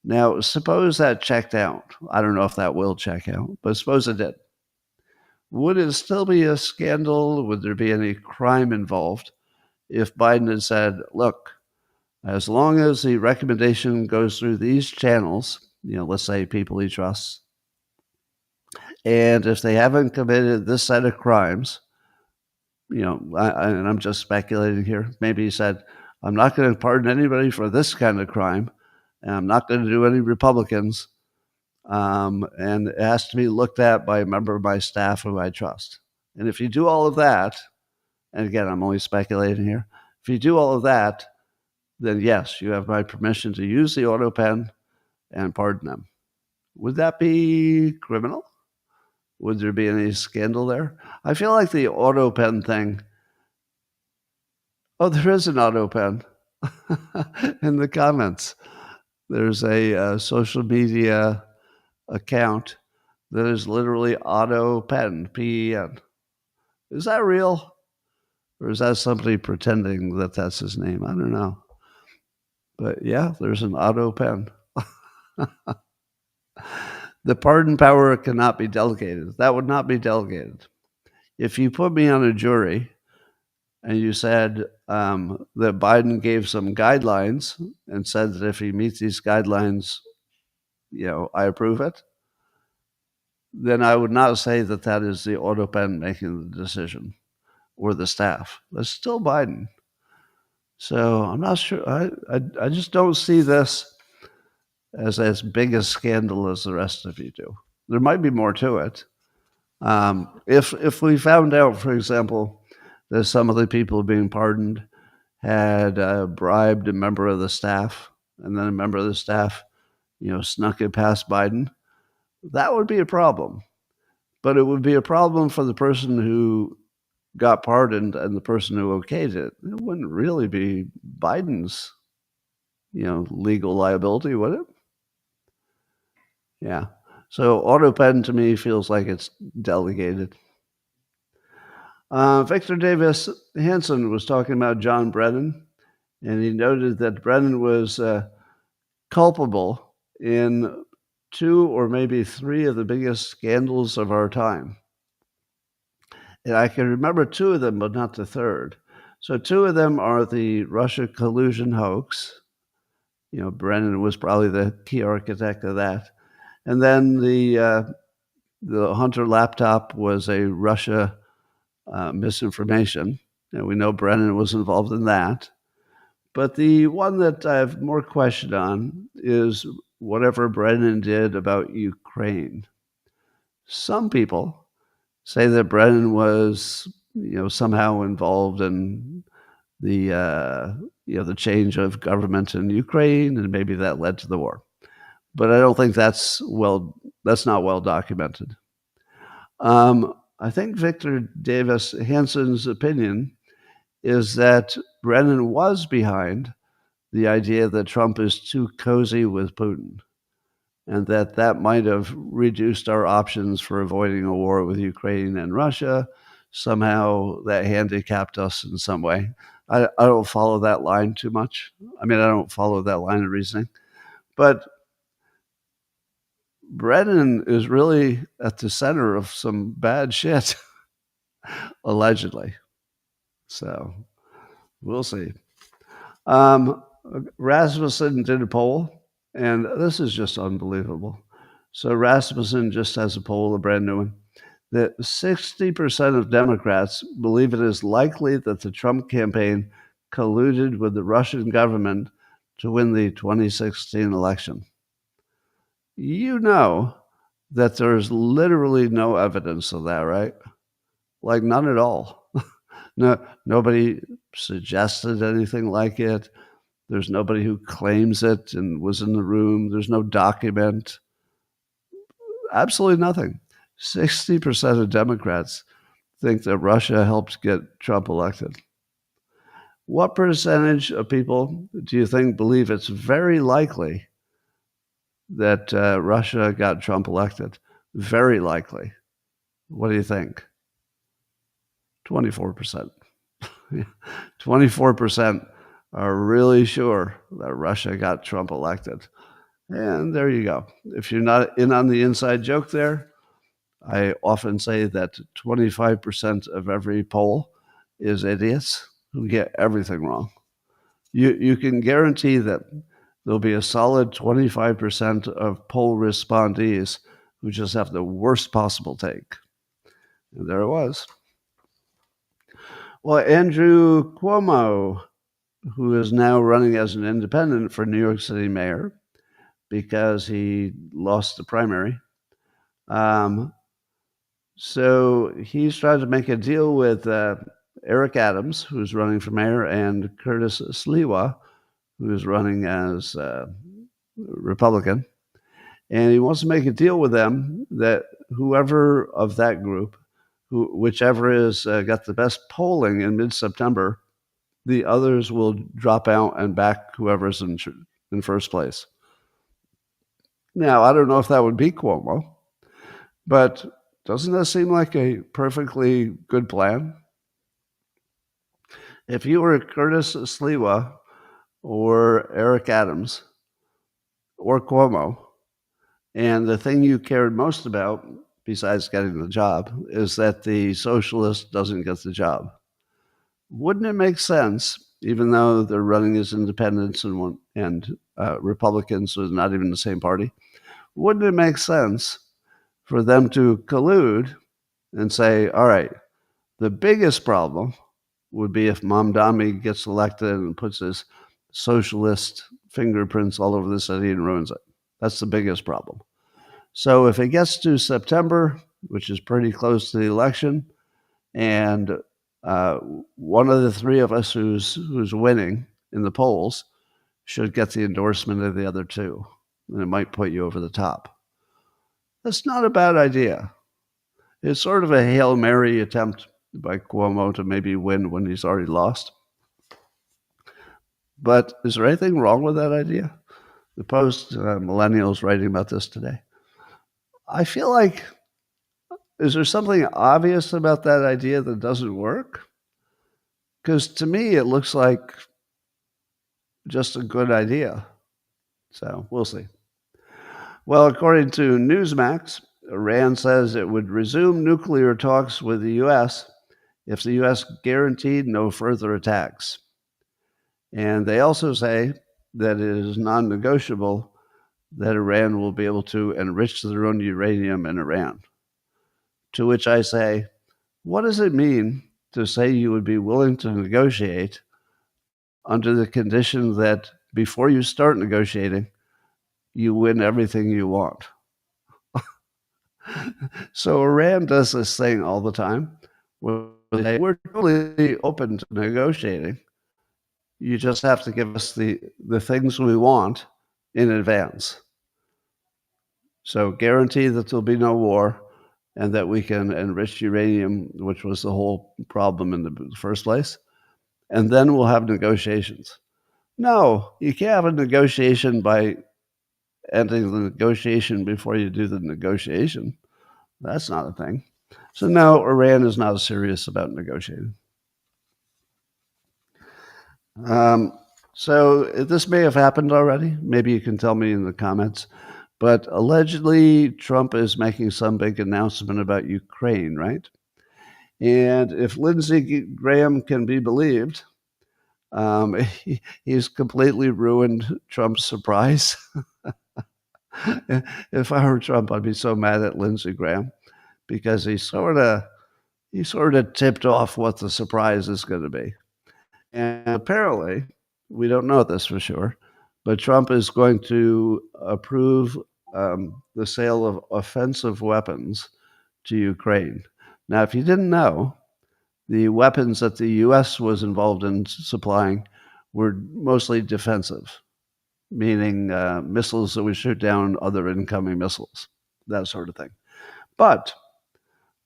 Now, suppose that checked out. I don't know if that will check out, but suppose it did. Would it still be a scandal? Would there be any crime involved if Biden had said, look, as long as the recommendation goes through these channels, let's say people he trusts, and if they haven't committed this set of crimes, and I'm just speculating here, maybe he said, I'm not going to pardon anybody for this kind of crime, and I'm not going to do any Republicans, and it has to be looked at by a member of my staff who I trust. And if you do all of that, and again, I'm only speculating here, if you do all of that, then yes, you have my permission to use the Autopen and pardon them. Would that be criminal? Would there be any scandal there? I feel like the Autopen thing. Oh, there is an Autopen in the comments. There's a social media account that is literally Autopen, P-E-N. Is that real? Or is that somebody pretending that that's his name? I don't know. But yeah, there's an Autopen. The pardon power cannot be delegated. That would not be delegated. If you put me on a jury and you said that Biden gave some guidelines and said that if he meets these guidelines, I approve it, then I would not say that that is the Autopen making the decision or the staff. That's still Biden. So I'm not sure. I just don't see this as big a scandal as the rest of you do. There might be more to it. If we found out, for example, that some of the people being pardoned had bribed a member of the staff, and then a member of the staff, snuck it past Biden, that would be a problem. But it would be a problem for the person who got pardoned and the person who okayed it. It wouldn't really be Biden's, legal liability, would it? Yeah. So Autopen to me feels like it's delegated. Victor Davis Hanson was talking about John Brennan, and he noted that Brennan was culpable in 2 or maybe 3 of the biggest scandals of our time. And I can remember 2 of them, but not the third. So 2 of them are the Russia collusion hoax. Brennan was probably the key architect of that. And then the Hunter laptop was a Russia misinformation, and we know Brennan was involved in that. But the one that I have more question on is whatever Brennan did about Ukraine. Some people say that Brennan was, somehow involved in the change of government in Ukraine, and maybe that led to the war. But I don't think that's not well documented. I think Victor Davis Hanson's opinion is that Brennan was behind the idea that Trump is too cozy with Putin, and that might have reduced our options for avoiding a war with Ukraine and Russia. Somehow that handicapped us in some way. I don't follow that line too much. I don't follow that line of reasoning. But Brennan is really at the center of some bad shit, allegedly. So we'll see. Rasmussen did a poll, and this is just unbelievable. So Rasmussen just has a poll, a brand new one, that 60% of Democrats believe it is likely that the Trump campaign colluded with the Russian government to win the 2016 election. You know that there's literally no evidence of that, right? Like none at all. No, nobody suggested anything like it. There's nobody who claims it and was in the room. There's no document. Absolutely nothing. 60% of Democrats think that Russia helped get Trump elected. What percentage of people do you think believe it's very likely that Russia got Trump elected? Very likely. What do you think? 24%. 24% are really sure that Russia got Trump elected. And there you go. If you're not in on the inside joke there, I often say that 25% of every poll is idiots who get everything wrong. You can guarantee that there'll be a solid 25% of poll respondees who just have the worst possible take. And there it was. Well, Andrew Cuomo, who is now running as an independent for New York City mayor because he lost the primary. So he's trying to make a deal with Eric Adams, who's running for mayor, and Curtis Sliwa, who's running as Republican. And he wants to make a deal with them that whoever of that group, whichever is got the best polling in mid-September, the others will drop out and back whoever's in first place. Now, I don't know if that would be Cuomo, but doesn't that seem like a perfectly good plan? If you were Curtis Sliwa or Eric Adams or Cuomo, and the thing you cared most about, besides getting the job, is that the socialist doesn't get the job, wouldn't it make sense, even though they're running as independents and Republicans who are not even the same party, wouldn't it make sense for them to collude and say, all right, the biggest problem would be if Mamdani gets elected and puts his socialist fingerprints all over the city and ruins it. That's the biggest problem. So if it gets to September, which is pretty close to the election, and one of the three of us who's winning in the polls should get the endorsement of the other two, and it might put you over the top. That's not a bad idea. It's sort of a Hail Mary attempt by Cuomo to maybe win when he's already lost. But is there anything wrong with that idea? The Post millennials writing about this today. I feel like, is there something obvious about that idea that doesn't work? Because to me, it looks like just a good idea. So we'll see. Well, according to Newsmax, Iran says it would resume nuclear talks with the U.S. if the U.S. guaranteed no further attacks. And they also say that it is non negotiable that Iran will be able to enrich their own uranium in Iran. To which I say, what does it mean to say you would be willing to negotiate under the condition that before you start negotiating, you win everything you want? So Iran does this thing all the time where they say, we're totally open to negotiating. You just have to give us the things we want in advance. So guarantee that there'll be no war and that we can enrich uranium, which was the whole problem in the first place. And then we'll have negotiations. No, you can't have a negotiation by ending the negotiation before you do the negotiation. That's not a thing. So no, Iran is not serious about negotiating. So this may have happened already. Maybe you can tell me in the comments. But allegedly, Trump is making some big announcement about Ukraine, right? And if Lindsey Graham can be believed, he's completely ruined Trump's surprise. If I were Trump, I'd be so mad at Lindsey Graham because he sort of tipped off what the surprise is going to be. And apparently, we don't know this for sure, but Trump is going to approve the sale of offensive weapons to Ukraine. Now, if you didn't know, the weapons that the U.S. was involved in supplying were mostly defensive, meaning missiles that would shoot down other incoming missiles, that sort of thing. But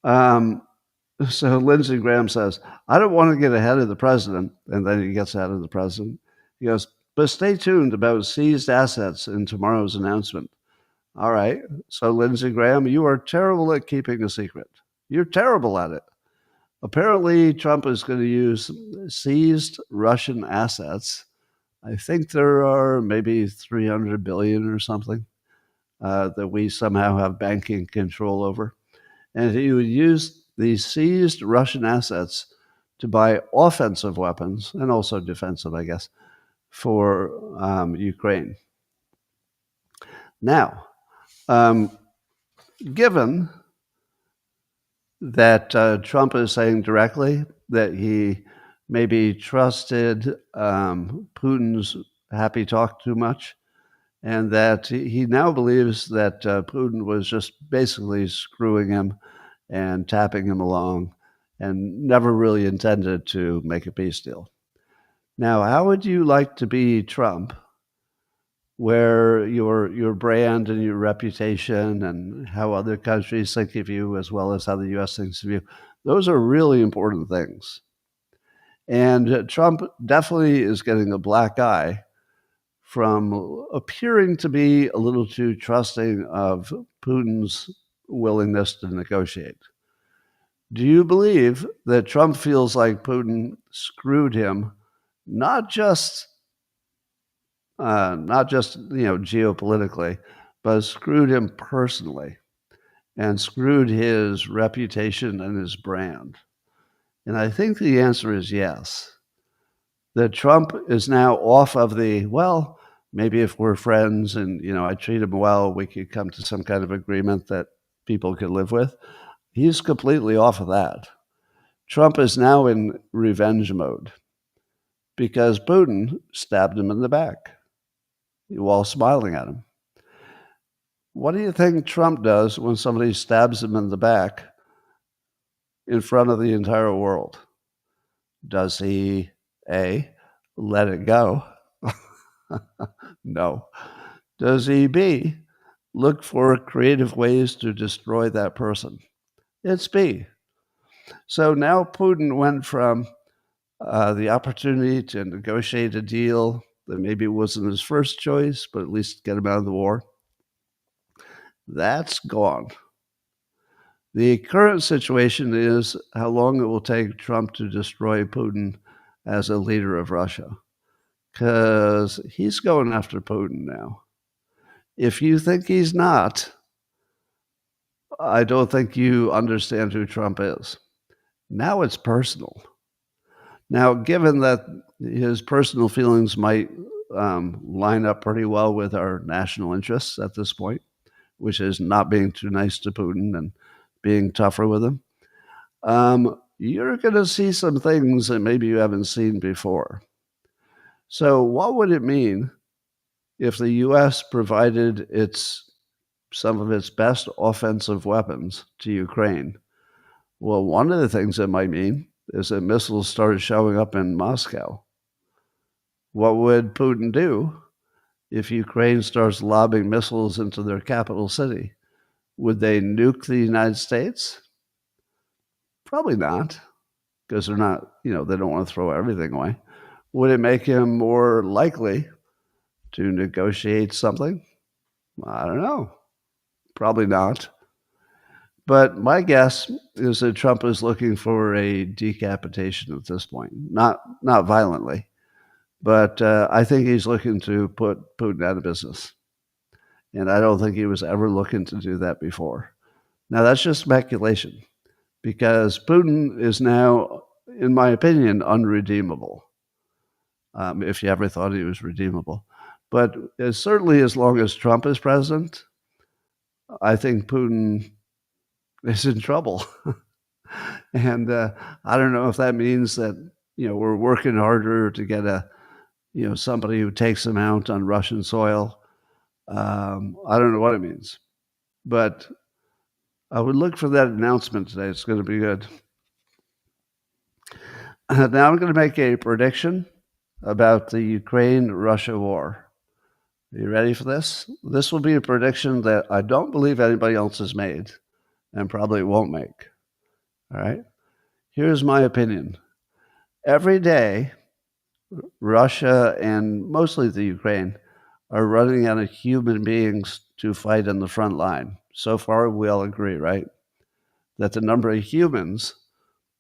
so Lindsey Graham says, I don't want to get ahead of the president. And then he gets ahead of the president. He goes, but stay tuned about seized assets in tomorrow's announcement. All right. So, Lindsey Graham, you are terrible at keeping a secret. You're terrible at it. Apparently, Trump is going to use seized Russian assets. I think there are maybe 300 billion or something that we somehow have banking control over. And he would use these seized Russian assets to buy offensive weapons and also defensive, I guess, for Ukraine. Now, given that Trump is saying directly that he maybe trusted Putin's happy talk too much, and that he now believes that Putin was just basically screwing him and tapping him along and never really intended to make a peace deal. Now, how would you like to be Trump, where your brand and your reputation and how other countries think of you as well as how the U.S. thinks of you, those are really important things. And Trump definitely is getting a black eye from appearing to be a little too trusting of Putin's willingness to negotiate. Do you believe that Trump feels like Putin screwed him, not just geopolitically, but screwed him personally and screwed his reputation and his brand? And I think the answer is yes. That Trump is now off of the, well, maybe if we're friends and, I treat him well, we could come to some kind of agreement that people could live with. He's completely off of that. Trump is now in revenge mode because Putin stabbed him in the back while smiling at him. What do you think Trump does when somebody stabs him in the back in front of the entire world? Does he, A, let it go? No. Does he, B, look for creative ways to destroy that person? It's B. So now Putin went from the opportunity to negotiate a deal that maybe wasn't his first choice, but at least get him out of the war, That's gone. The current situation is how long it will take Trump to destroy Putin as a leader of Russia, because he's going after Putin now. If you think he's not, I don't think you understand who Trump is. Now it's personal. Now, given that his personal feelings might line up pretty well with our national interests at this point, which is not being too nice to Putin and being tougher with him, you're going to see some things that maybe you haven't seen before. So, what would it mean if the U.S. provided some of its best offensive weapons to Ukraine? Well, one of the things it might mean is that missiles started showing up in Moscow. What would Putin do if Ukraine starts lobbing missiles into their capital city? Would they nuke the United States? Probably not, because they're not, they don't want to throw everything away. Would it make him more likely to negotiate something? I don't know. Probably not. But my guess is that Trump is looking for a decapitation at this point. Not violently, but I think he's looking to put Putin out of business. And I don't think he was ever looking to do that before. Now, that's just speculation, because Putin is now, in my opinion, unredeemable, if you ever thought he was redeemable. But certainly as long as Trump is president, I think Putin is in trouble. And I don't know if that means that, we're working harder to get somebody who takes him out on Russian soil. I don't know what it means. But I would look for that announcement today. It's going to be good. Now I'm going to make a prediction about the Ukraine-Russia war. Are you ready for this? This will be a prediction that I don't believe anybody else has made and probably won't make. All right? Here's my opinion. Every day, Russia and mostly the Ukraine are running out of human beings to fight on the front line. So far, we all agree, right? That the number of humans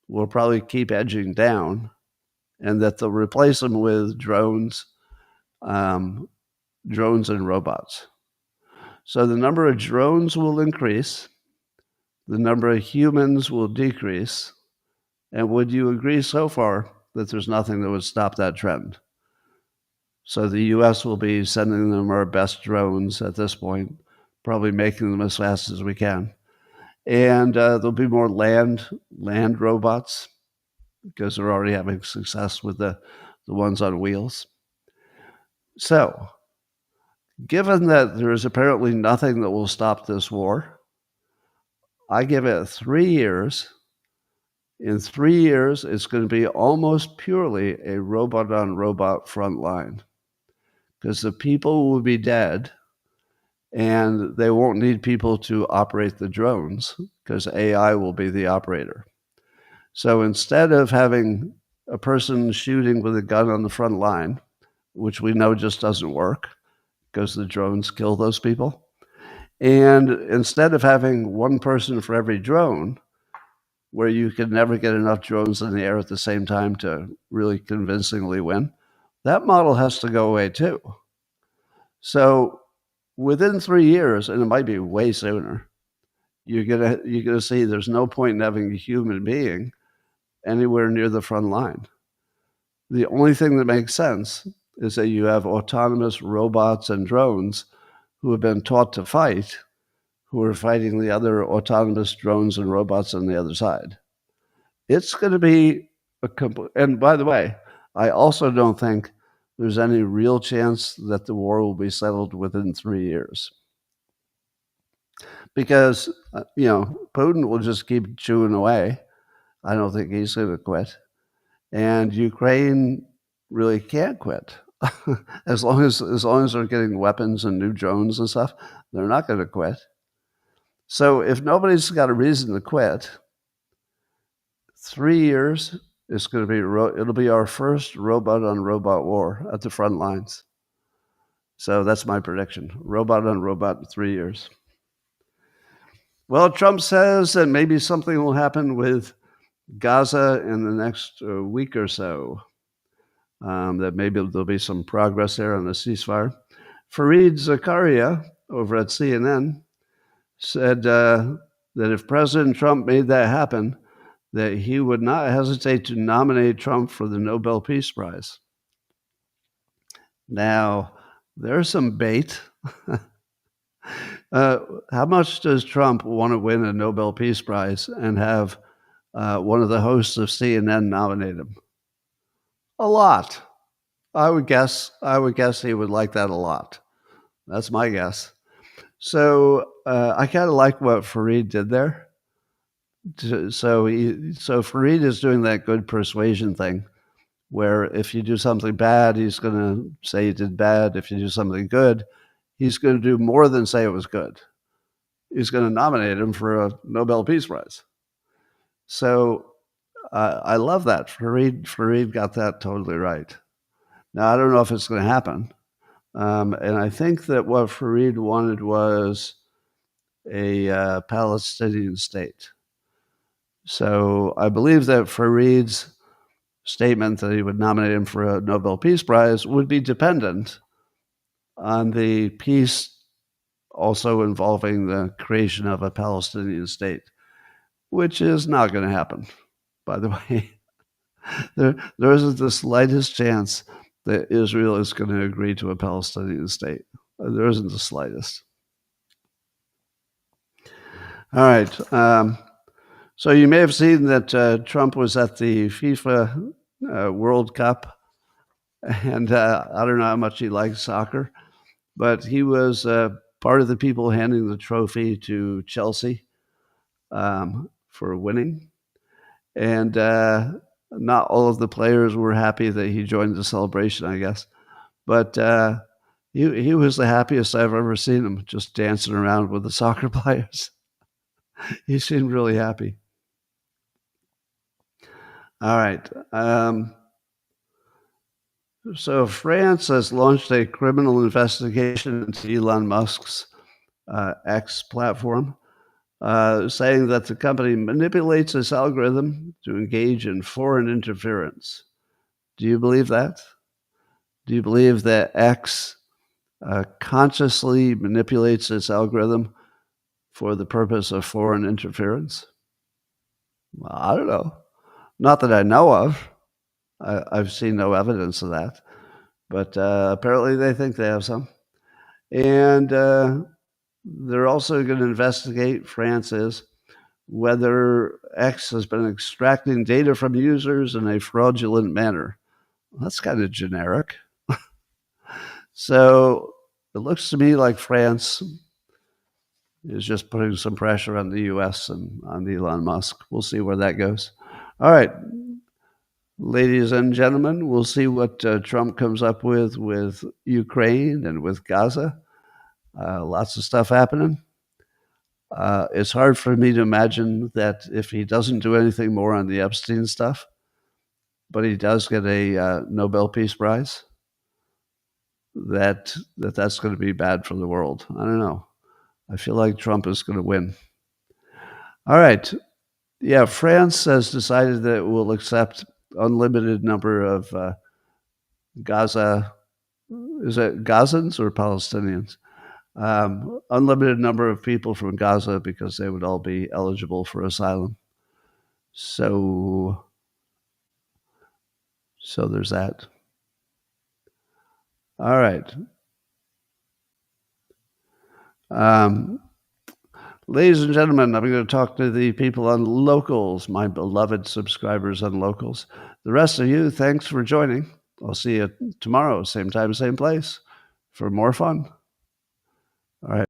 will probably keep edging down, and that they'll replace them with drones and robots. So the number of drones will increase, the number of humans will decrease, and would you agree so far that there's nothing that would stop that trend? So the U.S. will be sending them our best drones at this point, probably making them as fast as we can. And there'll be more land robots, because they're already having success with the ones on wheels. So, given that there is apparently nothing that will stop this war, I give it 3 years. In 3 years, it's going to be almost purely a robot-on-robot front line, because the people will be dead, and they won't need people to operate the drones, because AI will be the operator. So instead of having a person shooting with a gun on the front line, which we know just doesn't work because the drones kill those people, and instead of having one person for every drone, where you can never get enough drones in the air at the same time to really convincingly win, that model has to go away too. So within 3 years, and it might be way sooner, you're gonna see there's no point in having a human being anywhere near the front line. The only thing that makes sense is that you have autonomous robots and drones who have been taught to fight, who are fighting the other autonomous drones and robots on the other side. It's going to be and by the way, I also don't think there's any real chance that the war will be settled within 3 years. Because, Putin will just keep chewing away. I don't think he's going to quit. And Ukraine really can't quit. as long as they're getting weapons and new drones and stuff, they're not going to quit. So if nobody's got a reason to quit, 3 years is going to be it'll be our first robot-on-robot war at the front lines. So that's my prediction: robot-on-robot in 3 years. Well, Trump says that maybe something will happen with Gaza in the next week or so, that maybe there'll be some progress there on the ceasefire. Fareed Zakaria over at CNN said that if President Trump made that happen, that he would not hesitate to nominate Trump for the Nobel Peace Prize. Now, there's some bait. How much does Trump want to win a Nobel Peace Prize and have one of the hosts of CNN nominate him? A lot. I would guess he would like that a lot. That's my guess. So I kind of like what Fareed did there. So Fareed is doing that good persuasion thing, where if you do something bad, he's going to say you did bad. If you do something good, he's going to do more than say it was good. He's going to nominate him for a Nobel Peace Prize. So I love that. Fareed got that totally right. Now, I don't know if it's going to happen. And I think that what Fareed wanted was a Palestinian state. So I believe that Fareed's statement that he would nominate him for a Nobel Peace Prize would be dependent on the peace also involving the creation of a Palestinian state, which is not going to happen, by the way. There isn't the slightest chance that Israel is going to agree to a Palestinian state. There isn't the slightest. All right. So you may have seen that Trump was at the FIFA World Cup, and I don't know how much he likes soccer, but he was part of the people handing the trophy to Chelsea for winning. And not all of the players were happy that he joined the celebration, I guess. But he was the happiest I've ever seen him, just dancing around with the soccer players. He seemed really happy. All right. So France has launched a criminal investigation into Elon Musk's X platform, saying that the company manipulates its algorithm to engage in foreign interference. Do you believe that? Do you believe that X consciously manipulates its algorithm for the purpose of foreign interference? Well, I don't know. Not that I know of. I've seen no evidence of that. But apparently they think they have some. And they're also going to investigate, France is, whether X has been extracting data from users in a fraudulent manner. Well, that's kind of generic. So it looks to me like France is just putting some pressure on the US and on Elon Musk. We'll see where that goes. All right, ladies and gentlemen, we'll see what Trump comes up with Ukraine and with Gaza. Lots of stuff happening. It's hard for me to imagine that if he doesn't do anything more on the Epstein stuff, but he does get a Nobel Peace Prize, that's going to be bad for the world. I don't know. I feel like Trump is going to win. All right. Yeah, France has decided that it will accept unlimited number of Gaza. Is it Gazans or Palestinians? Unlimited number of people from Gaza because they would all be eligible for asylum. So there's that. All right. Ladies and gentlemen, I'm going to talk to the people on Locals, my beloved subscribers on Locals. The rest of you, thanks for joining. I'll see you tomorrow, same time, same place, for more fun. All right.